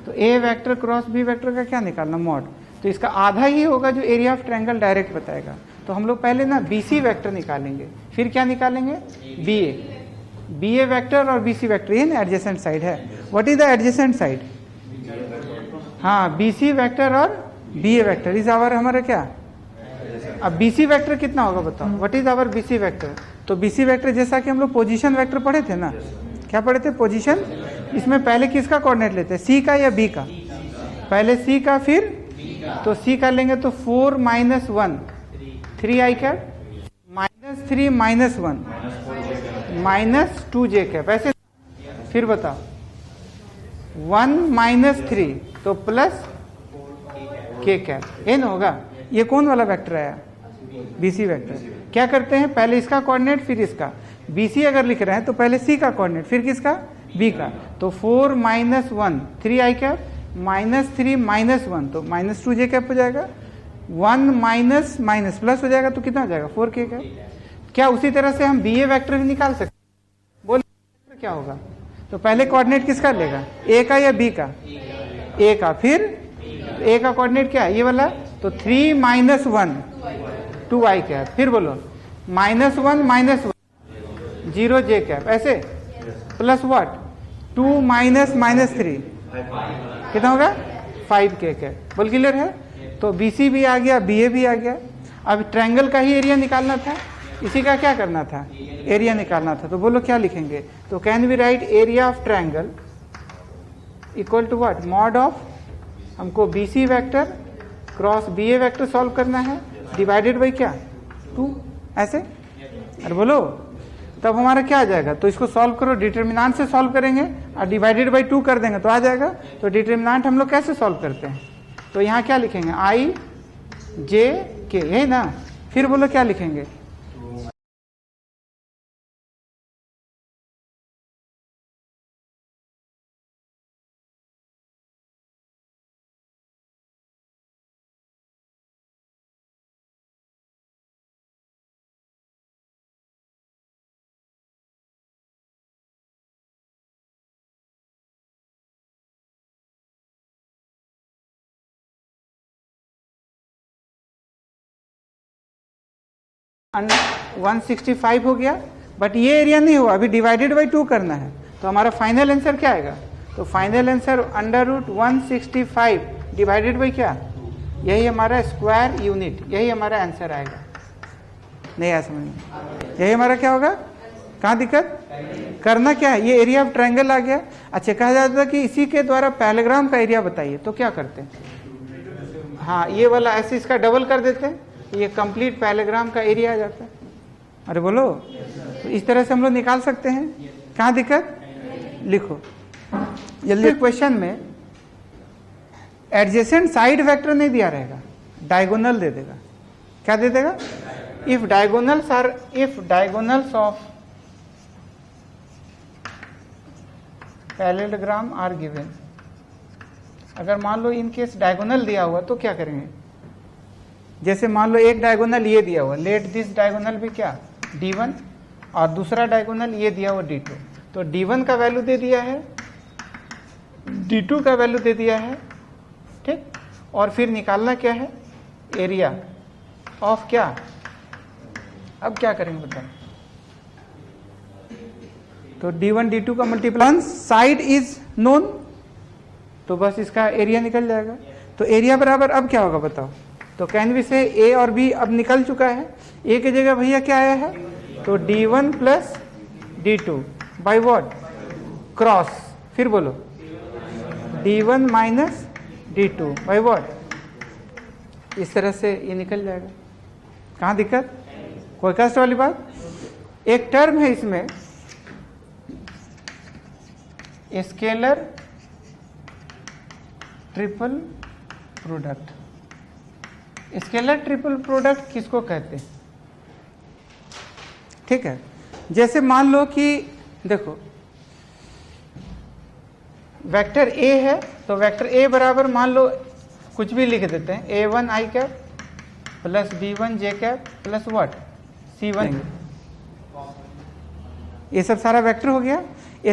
तो A vector cross B vector का क्या निकालना मॉड, तो इसका आधा ही होगा जो एरिया ऑफ ट्रायंगल डायरेक्ट बताएगा। तो हम लोग पहले ना बी सी वैक्टर निकालेंगे, फिर क्या निकालेंगे बी ए वैक्टर और बी सी वैक्टर, ये ना एडजेसेंट साइड है। What is the adjacent side, हाँ बी सी वैक्टर और B A vector is our हमारा क्या, अब बी सी वैक्टर कितना होगा बताओ, what is our B C vector, तो बी सी वैक्टर जैसा कि हम लोग पोजीशन वैक्टर पढ़े थे ना, क्या पढ़े थे पोजीशन, इसमें पहले किसका कोऑर्डिनेट लेते हैं, सी का या बी का, पहले सी का फिर, तो सी का लेंगे तो 4 -1 3i कैप -3 -1 -2j कैप, ऐसे फिर बताओ 1 माइनस 3 तो प्लस के कैप एन होगा। ये कौन वाला वेक्टर आया? BC vector. क्या करते हैं, पहले इसका कोऑर्डिनेट फिर इसका। बीसी अगर लिख रहे हैं तो पहले सी का कोऑर्डिनेट फिर किसका? बी का। तो 4 माइनस 1 3 आई कैप माइनस 3 माइनस 1 तो माइनस 2 जे कैप हो जाएगा। 1 माइनस माइनस प्लस हो जाएगा तो कितना हो जाएगा? 4 के कैप। क्या उसी तरह से हम बी ए वैक्टर भी निकाल सकते? बोल क्या होगा? तो पहले कोऑर्डिनेट किसका लेगा? ए का या बी का? ए का। फिर ए का कोऑर्डिनेट क्या है? ये वाला। तो 3 माइनस 1 2 आई कैप। फिर बोलो माइनस 1 माइनस 1 0 जे कैप ऐसे प्लस व्हाट 2 माइनस माइनस 3 कितना होगा? 5 के कैप। बोल क्लियर है? तो बीसी भी आ गया, बीए भी आ गया। अब ट्रायंगल का ही एरिया निकालना था, इसी का क्या करना था? एरिया निकालना था। तो बोलो क्या लिखेंगे? तो can we write area of triangle equal to what? Mod of, हमको BC vector cross BA vector solve करना है डिवाइडेड बाई क्या? 2 ऐसे। अरे बोलो तब हमारा क्या आ जाएगा? तो इसको सॉल्व करो, डिटर्मिनेंट से सॉल्व करेंगे और डिवाइडेड बाई 2 कर देंगे तो आ जाएगा। तो डिटर्मिनेंट हम लोग कैसे सॉल्व करते हैं? तो यहाँ क्या लिखेंगे? आई जे के, यही ना। फिर बोलो क्या लिखेंगे? अन 165 हो गया, बट ये एरिया नहीं हुआ, अभी डिवाइडेड बाई 2 करना है। तो हमारा फाइनल आंसर क्या आएगा? तो final answer under root 165 divided by क्या? यही हमारा स्क्वायर यूनिट, यही हमारा आंसर आएगा। नहीं आया समझ में? यही हमारा क्या होगा? कहाँ दिक्कत? करना क्या है? ये एरिया ऑफ ट्रायंगल आ गया। अच्छा, कहा जाता है कि इसी के द्वारा पैराग्राम का एरिया बताइए, तो क्या करते हैं? हाँ, ये वाला ऐसे इसका डबल कर देते हैं, ये कंप्लीट पैराग्राम का एरिया आ जाता है। अरे बोलो, तो इस तरह से हम लोग निकाल सकते हैं। कहाँ दिक्कत? लिखो जल्दी। क्वेश्चन में एडजेसेंट साइड वेक्टर नहीं दिया रहेगा, डायगोनल दे देगा। क्या दे देगा? If diagonals of parallelogram are given. अगर मान लो इन केस डायगोनल दिया हुआ तो क्या करेंगे? जैसे मान लो एक डायगोनल ये दिया हुआ, लेट दिस डायगोनल भी क्या? D1 और दूसरा डायगोनल ये दिया हुआ D2। तो D1 का वैल्यू दे दिया है, D2 का वैल्यू दे दिया है, ठीक। और फिर निकालना क्या है? एरिया ऑफ क्या? अब क्या करेंगे बताओ? तो D1 D2 का मल्टीप्लाई साइड इज नोन, तो बस इसका एरिया निकल जाएगा। तो एरिया बराबर अब क्या होगा बताओ? तो कैन वी से ए और बी अब निकल चुका है। ए की जगह भैया क्या आया है? तो D1 plus D2 by what? Cross. फिर बोलो D1 minus D2 by what? इस तरह से ये निकल जाएगा। कहाँ दिक्कत? कोई कष्ट वाली बात? एक टर्म है इसमें scalar triple product. Scalar triple product किसको कहते हैं? ठीक है, जैसे मान लो कि देखो वेक्टर ए है, तो वेक्टर ए बराबर मान लो कुछ भी लिख देते हैं, A1 I cap plus B1 J cap plus what? C1। ये सब सारा वेक्टर हो गया।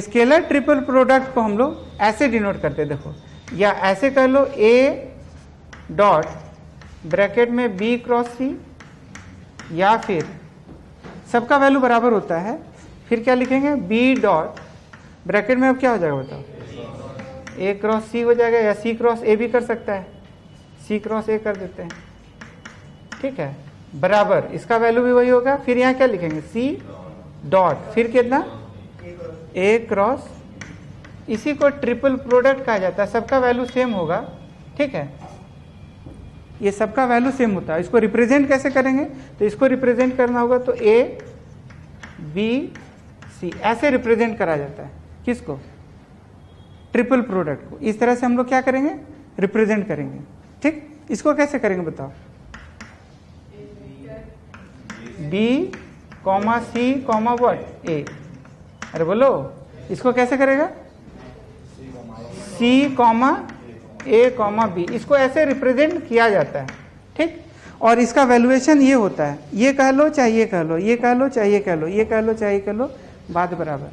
स्केलर ट्रिपल प्रोडक्ट को हम लोग ऐसे डिनोट करते हैं, देखो, या ऐसे कर लो A डॉट ब्रैकेट में B क्रॉस C, या फिर सबका वैल्यू बराबर होता है, फिर क्या लिखेंगे? B डॉट ब्रैकेट में अब क्या हो जाएगा बताओ? A क्रॉस C हो जाएगा, या C क्रॉस A भी कर सकता है, C क्रॉस A कर देते हैं, ठीक है, बराबर इसका वैल्यू भी वही होगा। फिर यहाँ क्या लिखेंगे? C डॉट फिर कितना? A क्रॉस, इसी को ट्रिपल प्रोडक्ट कहा जाता है, सबका वैल्यू सेम होगा, ठीक है, ये सबका वैल्यू सेम होता है। इसको रिप्रेजेंट कैसे करेंगे? तो इसको रिप्रेजेंट करना होगा तो A B C ऐसे रिप्रेजेंट करा जाता है। किसको? ट्रिपल प्रोडक्ट को इस तरह से हम लोग क्या करेंगे, रिप्रेजेंट करेंगे। ठीक, इसको कैसे करेंगे बताओ? B comma C comma what A, अरे बोलो इसको कैसे करेगा? C comma A comma B, इसको ऐसे रिप्रेजेंट किया जाता है। ठीक, और इसका वैल्यूएशन ये होता है, ये कह लो चाहे ये कह लो, ये कह लो चाहे ये कह लो, ये कह लो चाहे ये कह लो, बात बराबर।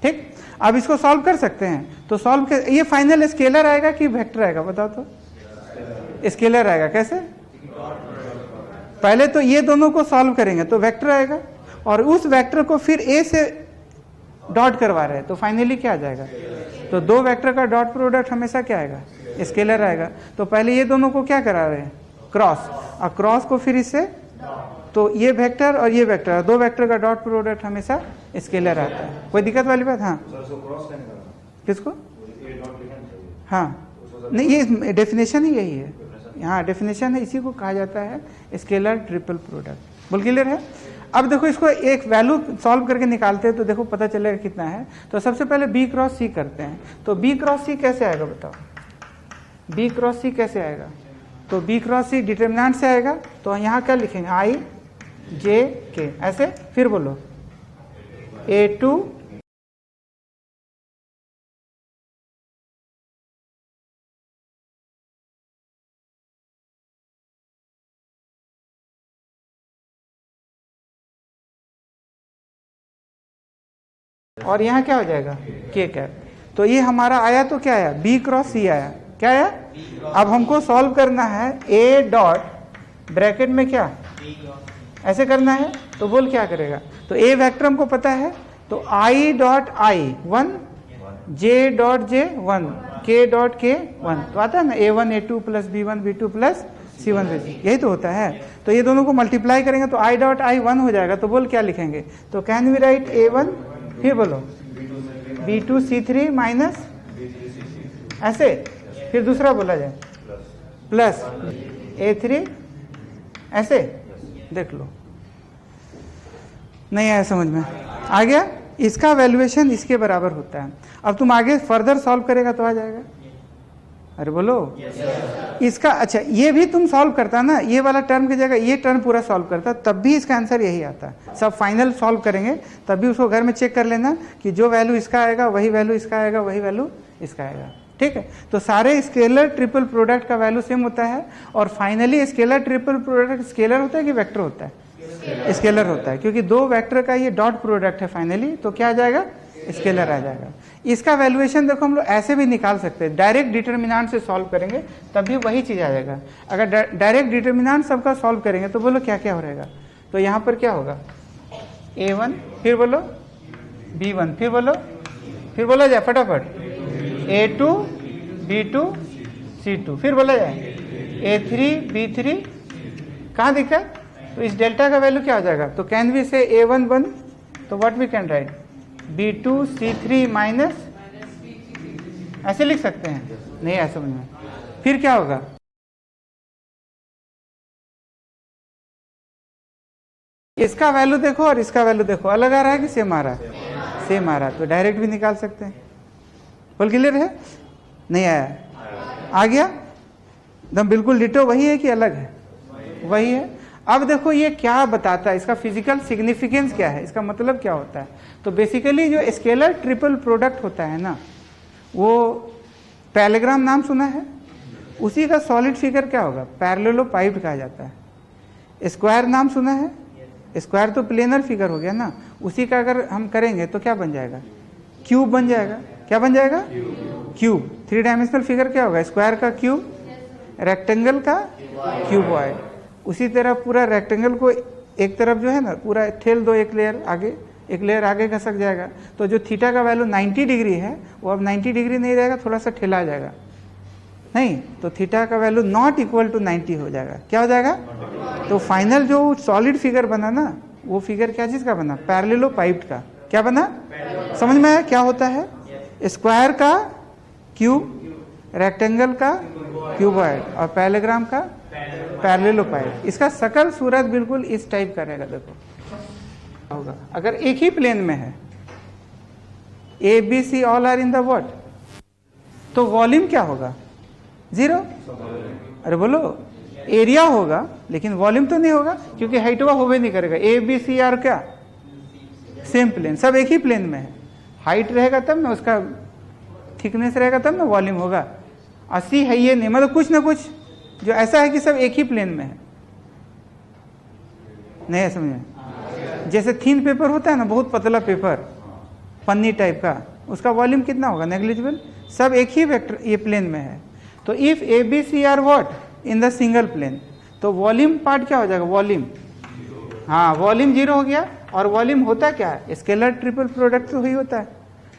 ठीक, अब इसको सॉल्व कर सकते हैं तो सॉल्व कर, ये फाइनल स्केलर आएगा कि वेक्टर आएगा बताओ तो? स्केलर आएगा। कैसे? पहले तो ये दोनों को सॉल्व करेंगे तो वेक्टर आएगा, और उस वेक्टर को फिर ए से डॉट करवा रहे हैं तो फाइनली क्या आ जाएगा? तो दो वेक्टर का डॉट प्रोडक्ट हमेशा क्या आएगा? स्केलर आएगा। तो पहले ये दोनों को क्या करा रहे हैं? क्रॉस, और क्रॉस को फिर इससे, तो ये वेक्टर और ये वेक्टर, दो वेक्टर का डॉट प्रोडक्ट हमेशा स्केलर आता है। कोई दिक्कत वाली बात? हाँ, किसको? हाँ, नहीं ये डेफिनेशन ही यही है। हाँ डेफिनेशन है, इसी को कहा जाता है स्केलर ट्रिपल प्रोडक्ट। बोल क्लियर है? अब देखो इसको एक वैल्यू सॉल्व करके निकालते हैं तो देखो पता चलेगा कितना है। तो सबसे पहले बी क्रॉस सी करते हैं, तो बी क्रॉस सी कैसे आएगा बताओ? बी क्रॉस सी कैसे आएगा? तो बी क्रॉस सी डिटर्मिनेंट से आएगा, तो यहाँ क्या लिखेंगे? आई जे के, ऐसे। फिर बोलो A2 और यहाँ क्या हो जाएगा? के कैप। तो ये हमारा आया, तो क्या आया? बी क्रॉस सी आया। क्या आया? अब हमको सॉल्व करना है ए डॉट ब्रैकेट में क्या ऐसे करना है, तो बोल क्या करेगा? तो ए वेक्टर हमको पता है, तो I dot I 1, J dot J 1, के डॉट के 1, तो आता है ना A1 A2 plus B1 B2 plus C1 B3, यही तो होता है। तो ये दोनों को मल्टीप्लाई करेंगे तो आई डॉट आई 1 हो जाएगा, तो बोल क्या लिखेंगे? तो कैन वी राइट A1, फिर बोलो B2 C3 माइनस ऐसे, फिर दूसरा बोला जाए प्लस A3 ऐसे। देख लो, नहीं आया समझ में? आ गया? इसका वैल्यूएशन इसके बराबर होता है। अब तुम आगे फर्दर सॉल्व करेगा तो आ जाएगा। अरे बोलो इसका, अच्छा ये भी तुम सॉल्व करता ना, ये वाला टर्म की जगह ये टर्म पूरा सॉल्व करता, तब भी इसका आंसर यही आता। सब फाइनल सॉल्व करेंगे तब भी उसको घर में चेक कर लेना कि जो वैल्यू इसका आएगा वही वैल्यू इसका आएगा, वही वैल्यू इसका आएगा। ठीक है, तो सारे स्केलर ट्रिपल प्रोडक्ट का वैल्यू सेम होता है। और finally scalar triple product scalar होता है कि वेक्टर होता है? स्केलर होता है, क्योंकि दो वेक्टर का ये डॉट प्रोडक्ट है फाइनली, तो क्या आ जाएगा? स्केलर आ जाएगा। इसका वैल्यूएशन देखो हम लोग ऐसे भी निकाल सकते हैं, डायरेक्ट डिटर्मिनेंट से सॉल्व करेंगे तब भी वही चीज आ जाएगा। अगर डायरेक्ट डिटर्मिनेंट सबका सॉल्व करेंगे तो बोलो क्या क्या हो रहेगा? तो यहाँ पर क्या होगा? A1, फिर बोलो B1, फिर बोला जाए फटाफट A2 B2 C2, फिर बोला जाए A3 B3। कहाँ दिक्कत? तो इस डेल्टा का वैल्यू क्या हो जाएगा? तो कैन वी से A1 1, तो what we can write? B2 C3 minus, ऐसे लिख सकते हैं? नहीं ऐसा समझ में? फिर क्या होगा? इसका वैल्यू देखो और इसका वैल्यू देखो, अलग आ रहा है कि सेम आ रहा है? सेम आ रहा है, तो डायरेक्ट भी निकाल सकते हैं। बोल क्लियर है? नहीं आया? आ गया? एकदम बिल्कुल डिटो वही है कि अलग है? वही है। अब देखो ये क्या बताता है, इसका फिजिकल सिग्निफिकेंस क्या है, इसका मतलब क्या होता है? तो बेसिकली जो स्केलर ट्रिपल प्रोडक्ट होता है ना, वो पैरेललोग्राम नाम सुना है? उसी का सॉलिड फिगर क्या होगा? पैरेललोपाइप्ड कहा जाता है। स्क्वायर नाम सुना है? स्क्वायर तो प्लेनर फिगर हो गया ना, उसी का अगर हम करेंगे तो क्या बन जाएगा? क्यूब बन जाएगा। क्या बन जाएगा? क्यूब। 3 डायमेंशनल फिगर क्या होगा? स्क्वायर का क्यूब, रेक्टेंगल का क्यूबॉइड। उसी तरह पूरा रेक्टेंगल को एक तरफ जो है ना पूरा ठेल दो, एक लेयर आगे खसक जाएगा, तो जो थीटा का वैल्यू 90 डिग्री है वो अब 90 डिग्री नहीं रहेगा, थोड़ा सा ठेला जाएगा। नहीं तो थीटा का वैल्यू नॉट इक्वल टू 90 हो जाएगा। क्या हो जाएगा? तो फाइनल जो सॉलिड फिगर बना ना, वो फिगर क्या चीज का बना? पैरेललोपाइप्ड का। क्या बना? समझ में आया क्या होता है? स्क्वायर का क्यूब, रेक्टेंगल का क्यूबॉइड और पैरेललोग्राम का पैरेललोपाइड। इसका शकल सूरत बिल्कुल इस टाइप का रहेगा। देखो होगा अगर एक ही प्लेन में है, A B C all are in the what? तो वॉल्यूम क्या होगा? 0। अरे बोलो, एरिया होगा लेकिन वॉल्यूम तो नहीं होगा, क्योंकि हाइटवा होवे नहीं करेगा। ए बी सी आर क्या सेम प्लेन, सब एक ही प्लेन में है। हाइट रहेगा तब ना, उसका थिकनेस रहेगा तब ना वॉल्यूम होगा। 80 है ये नहीं, मतलब कुछ ना कुछ जो ऐसा है कि सब एक ही प्लेन में है। नहीं समझे? जैसे थिन पेपर होता है ना, बहुत पतला पेपर, पन्नी टाइप का, उसका वॉल्यूम कितना होगा? नेग्लिजिबल। सब एक ही वेक्टर ये प्लेन में है। तो if A B C are what in the single plane, तो वॉल्यूम पार्ट क्या हो जाएगा? वॉल्यूम, हाँ वॉल्यूम 0 हो गया। और वॉल्यूम होता क्या है? स्केलर ट्रिपल प्रोडक्ट तो ही होता है।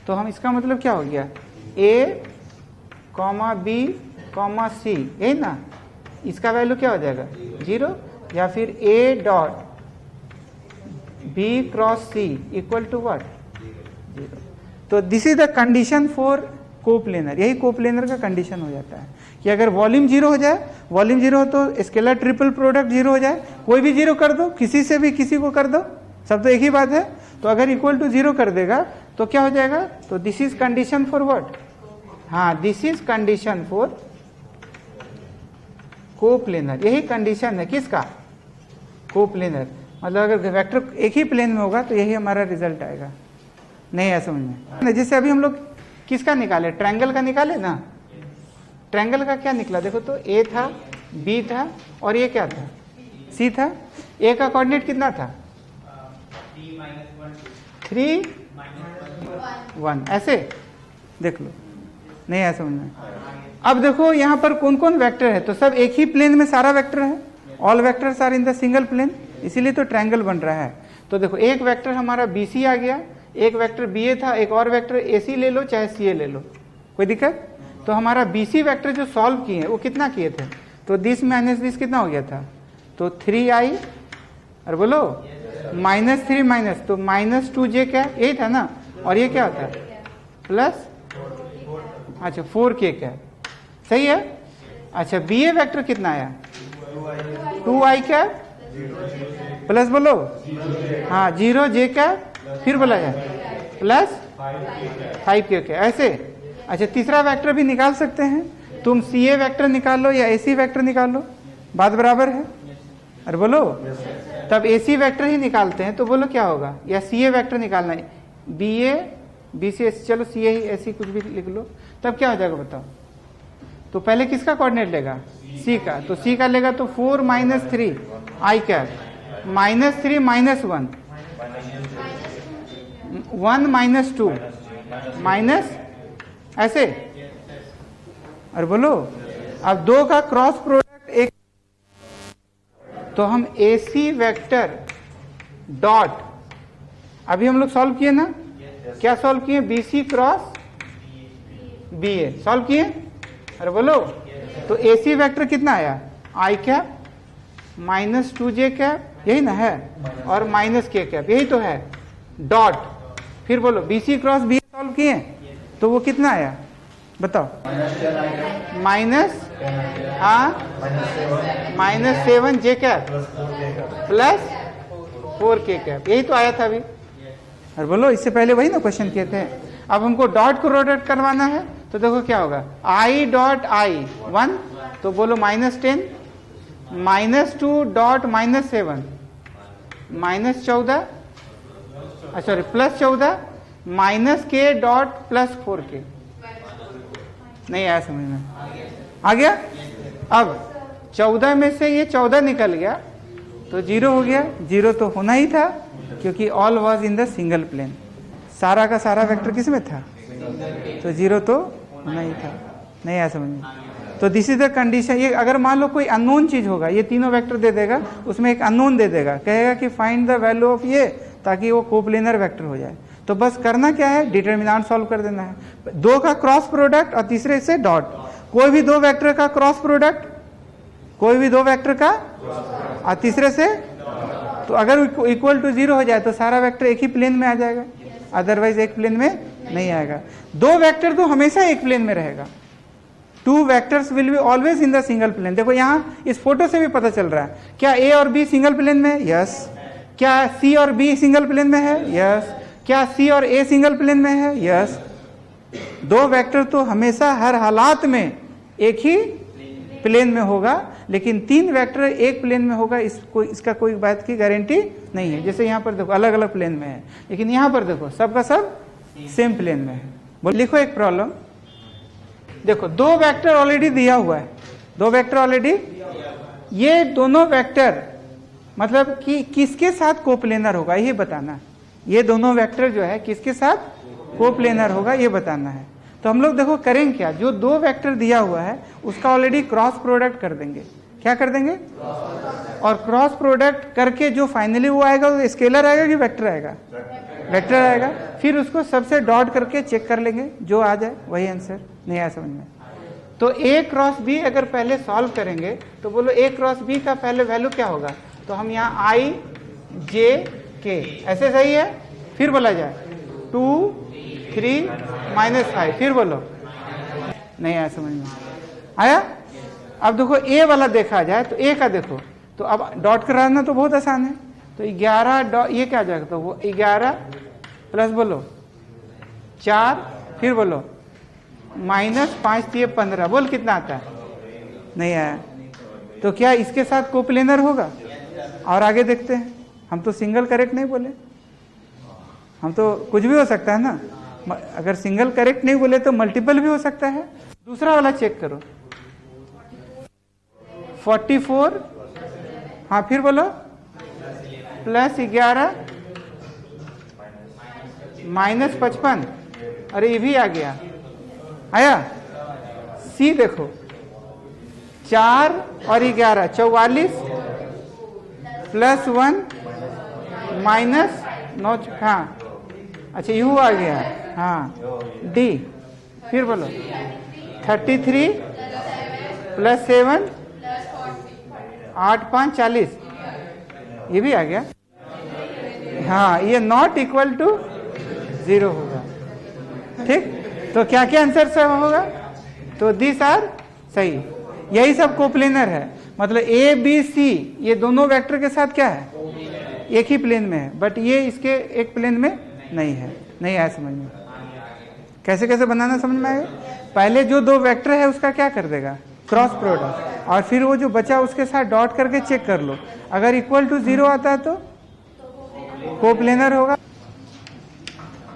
तो हम इसका मतलब क्या हो गया? ए कॉमा बी कॉमा सी, यही ना, इसका वैल्यू क्या हो जाएगा? 0। या फिर A dot B cross C equal to what? 0। तो this is the condition for coplanar. यही कोप्लेनर का कंडीशन हो जाता है कि अगर वॉल्यूम 0 हो जाए, वॉल्यूम 0 हो तो स्केलर ट्रिपल प्रोडक्ट 0 हो जाए। कोई भी 0 कर दो, किसी से भी किसी को कर दो, सब तो एक ही बात है। तो अगर इक्वल टू 0 कर देगा तो क्या हो जाएगा? तो this is condition for what? हाँ, this is condition for coplanar. यही कंडीशन है किसका? कोप्लेनर। मतलब अगर वेक्टर एक ही प्लेन में होगा तो यही हमारा रिजल्ट आएगा। नहीं है समझ में? जैसे अभी हम लोग किसका निकाले? ट्रायंगल का निकाले ना। ट्रायंगल का क्या निकला? देखो तो ए था, बी था और ये क्या था? सी था। ए का कोऑर्डिनेट कितना था? 3 1, ऐसे देख लो। नहीं है समझ में? अब देखो यहाँ पर कौन कौन वेक्टर है, तो सब एक ही प्लेन में सारा वेक्टर है। All vectors are in the single plane, इसीलिए तो ट्रायंगल बन रहा है। तो देखो एक वेक्टर हमारा BC आ गया, एक वेक्टर BA था, एक और वेक्टर AC ले लो चाहे CA ले लो, कोई दिक्कत? तो हमारा BC वेक्टर जो सॉल्व किए वो कितना किए थे? तो दिस माइनस दिस कितना हो गया था? तो 3i, और बोलो -3 माइनस, तो -2j क्या? यही था ना। और ये क्या होता है? प्लस, अच्छा 4k क्या? सही है। अच्छा BA वेक्टर कितना आया? 2i क्या प्लस, बोलो हाँ 0j क्या, फिर बोला जाए प्लस 5k क्या, ऐसे। अच्छा तीसरा वेक्टर भी निकाल सकते हैं, तुम CA वेक्टर निकाल लो या AC वेक्टर निकाल लो, बात बराबर है। अरे बोलो, तब AC वेक्टर ही निकालते हैं तो बोलो क्या होगा? या CA वेक्टर निकालना है? BA BC AC, चलो CA ही AC कुछ भी लिख लो, तब क्या हो जाएगा बताओ? तो पहले किसका कोऑर्डिनेट लेगा? C का। तो C का लेगा तो 4 - 3 i कैप, -3 - 1 1 - 2 माइनस, ऐसे। और बोलो अब 2 का क्रॉस प्रोडक्ट एक, तो हम AC वेक्टर डॉट, अभी हम लोग सॉल्व किए ना, क्या सॉल्व किए? BC क्रॉस BA सॉल्व किए। अरे बोलो, तो AC वेक्टर कितना आया? i कैप -2j कैप, यही ना है, और -k कैप, यही तो है, डॉट। फिर बोलो BC क्रॉस BA सॉल्व किए तो वो कितना आया बताओ? -7j cap plus 4k cap, यही तो आया था अभी। और बोलो इससे पहले वही ना क्वेश्चन किए थे। अब हमको डॉट को प्रोडक्ट करवाना है, तो देखो क्या होगा? i डॉट i 1, तो बोलो -10, -2 dot -7 -14, sorry +14 -k dot +4k। नहीं आया समझ में? आ गया? अब 14 में से ये 14 निकल गया तो 0 हो गया। 0 तो होना ही था क्योंकि all was in the single plane, सारा का सारा वेक्टर किस में था? तो 0 तो होना ही था। नहीं आया समझ में? तो दिस इज द कंडीशन। ये अगर मान लो कोई अननोन चीज होगा, ये तीनों वेक्टर दे देगा, उसमें एक अननोन दे देगा, कहेगा कि फाइंड द वैल्यू ऑफ ये, ताकि वो कोप्लेनर वेक्टर हो जाए। तो बस करना क्या है? डिटर्मिनेंट सॉल्व कर देना है। 2 का क्रॉस प्रोडक्ट और तीसरे से डॉट, कोई भी 2 वेक्टर का क्रॉस प्रोडक्ट, कोई भी 2 वेक्टर का, और तीसरे से, तो अगर इक्वल टू 0 हो जाए तो सारा वेक्टर एक ही प्लेन में आ जाएगा, अदरवाइज एक प्लेन में नहीं आएगा। 2 वेक्टर तो हमेशा एक प्लेन में रहेगा। 2 vectors will be always in the single plane. देखो यहाँ इस फोटो से भी पता चल रहा है, क्या A और B सिंगल प्लेन में है? यस। क्या C और B सिंगल प्लेन में है? यस। क्या C और A सिंगल प्लेन में है? यस। दो वेक्टर तो हमेशा हर हालात में एक ही प्लेन में होगा, लेकिन तीन वेक्टर एक प्लेन में होगा इसका कोई बात की गारंटी नहीं है। जैसे यहाँ पर देखो अलग अलग प्लेन में है, लेकिन यहाँ पर देखो सबका सब सेम प्लेन में है। बोल लिखो एक प्रॉब्लम। देखो दो वेक्टर ऑलरेडी दिया हुआ है, दो वेक्टर ऑलरेडी, ये दोनों वेक्टर मतलब कि किसके साथ कोप्लेनर होगा ये बताना। ये दोनों वेक्टर जो है किसके साथ कोप्लेनर होगा ये बताना है। तो हम लोग देखो करेंगे क्या, जो दो वेक्टर दिया हुआ है उसका ऑलरेडी क्रॉस प्रोडक्ट कर देंगे। क्या कर देंगे? और क्रॉस प्रोडक्ट करके जो फाइनली वो आएगा वो स्केलर आएगा कि वेक्टर आएगा? वेक्टर आएगा। फिर उसको सबसे डॉट करके चेक कर लेंगे, जो आ जाए वही आंसर। नहीं आया समझ में? तो ए क्रॉस बी अगर पहले सॉल्व करेंगे तो बोलो ए क्रॉस बी का पहले वैल्यू क्या होगा? तो हम यहाँ आई जे के ऐसे सही है। फिर बोला जाए 2 3 -5, फिर बोलो। नहीं आया समझ में? आया? अब देखो ए वाला देखा जाए तो ए का देखो, तो अब डॉट कराना तो बहुत आसान है। तो 11 ये क्या आ जाएगा? तो वो 11 प्लस बोलो 4, फिर बोलो -5 तो ये 15, बोल कितना आता है? नहीं आया। तो क्या इसके साथ कोप्लेनर होगा? और आगे देखते हैं। हम तो सिंगल करेक्ट नहीं बोले, हम तो कुछ भी हो सकता है ना। अगर सिंगल करेक्ट नहीं बोले तो मल्टीपल भी हो सकता है। दूसरा वाला चेक करो 44, हाँ फिर बोलो +11 -55, अरे ये भी आ गया। आया? सी देखो 4 और 11 44 +1 -9, हाँ अच्छा यू आ गया। हाँ डी, फिर बोलो 33 +7 8 5 40, ये भी आ गया। हाँ ये नॉट इक्वल टू 0 होगा। ठीक, तो क्या क्या आंसर सब होगा? तो दिस आर सही। यही सब कोप्लेनर है, मतलब ए बी सी ये दोनों वेक्टर के साथ क्या है? एक ही प्लेन में है, बट ये इसके एक प्लेन में नहीं है। नहीं आया समझ में? कैसे कैसे बनाना समझ में आएगा? पहले जो दो वेक्टर है उसका क्या कर देगा? क्रॉस प्रोडक्ट, और फिर वो जो बचा उसके साथ डॉट करके चेक कर लो। अगर इक्वल टू 0 आता है तो कोप्लेनर होगा।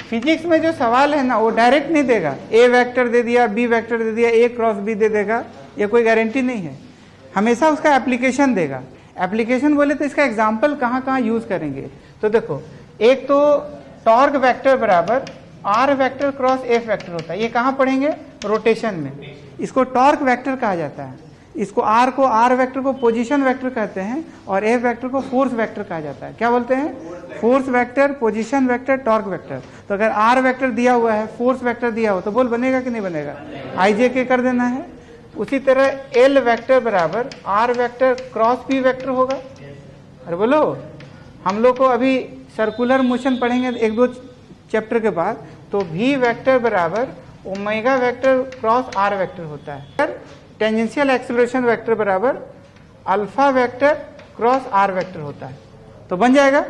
फिजिक्स में जो सवाल है ना वो डायरेक्ट नहीं देगा, ए वेक्टर दे दिया बी वेक्टर दे दिया ए क्रॉस बी दे देगा, ये कोई गारंटी नहीं है। हमेशा उसका एप्लीकेशन देगा। एप्लीकेशन बोले तो इसका एग्जाम्पल कहाँ कहाँ यूज करेंगे? तो देखो एक तो टॉर्क वेक्टर बराबर R vector cross F vector होता है, ये कहाँ पढ़ेंगे? रोटेशन में। इसको टॉर्क वेक्टर कहा जाता है। इसको आर वेक्टर को पोजीशन वेक्टर कहते हैं और एफ वेक्टर को फोर्स वेक्टर कहा जाता है। क्या बोलते हैं? Force vector, position vector, torque vector. तो अगर आर वेक्टर दिया हुआ है, फोर्स वेक्टर दिया हो तो बोल बनेगा कि नहीं बनेगा? आई जे के कर देना है। उसी तरह एल वेक्टर बराबर R vector cross P vector होगा। अरे बोलो, हम लोग को अभी सर्कुलर मोशन पढ़ेंगे 1-2 चैप्टर के बाद, तो वी वेक्टर बराबर omega vector cross R vector होता है। टेंजेंशियल एक्सेलरेशन वेक्टर बराबर alpha vector cross R vector होता है। तो बन जाएगा।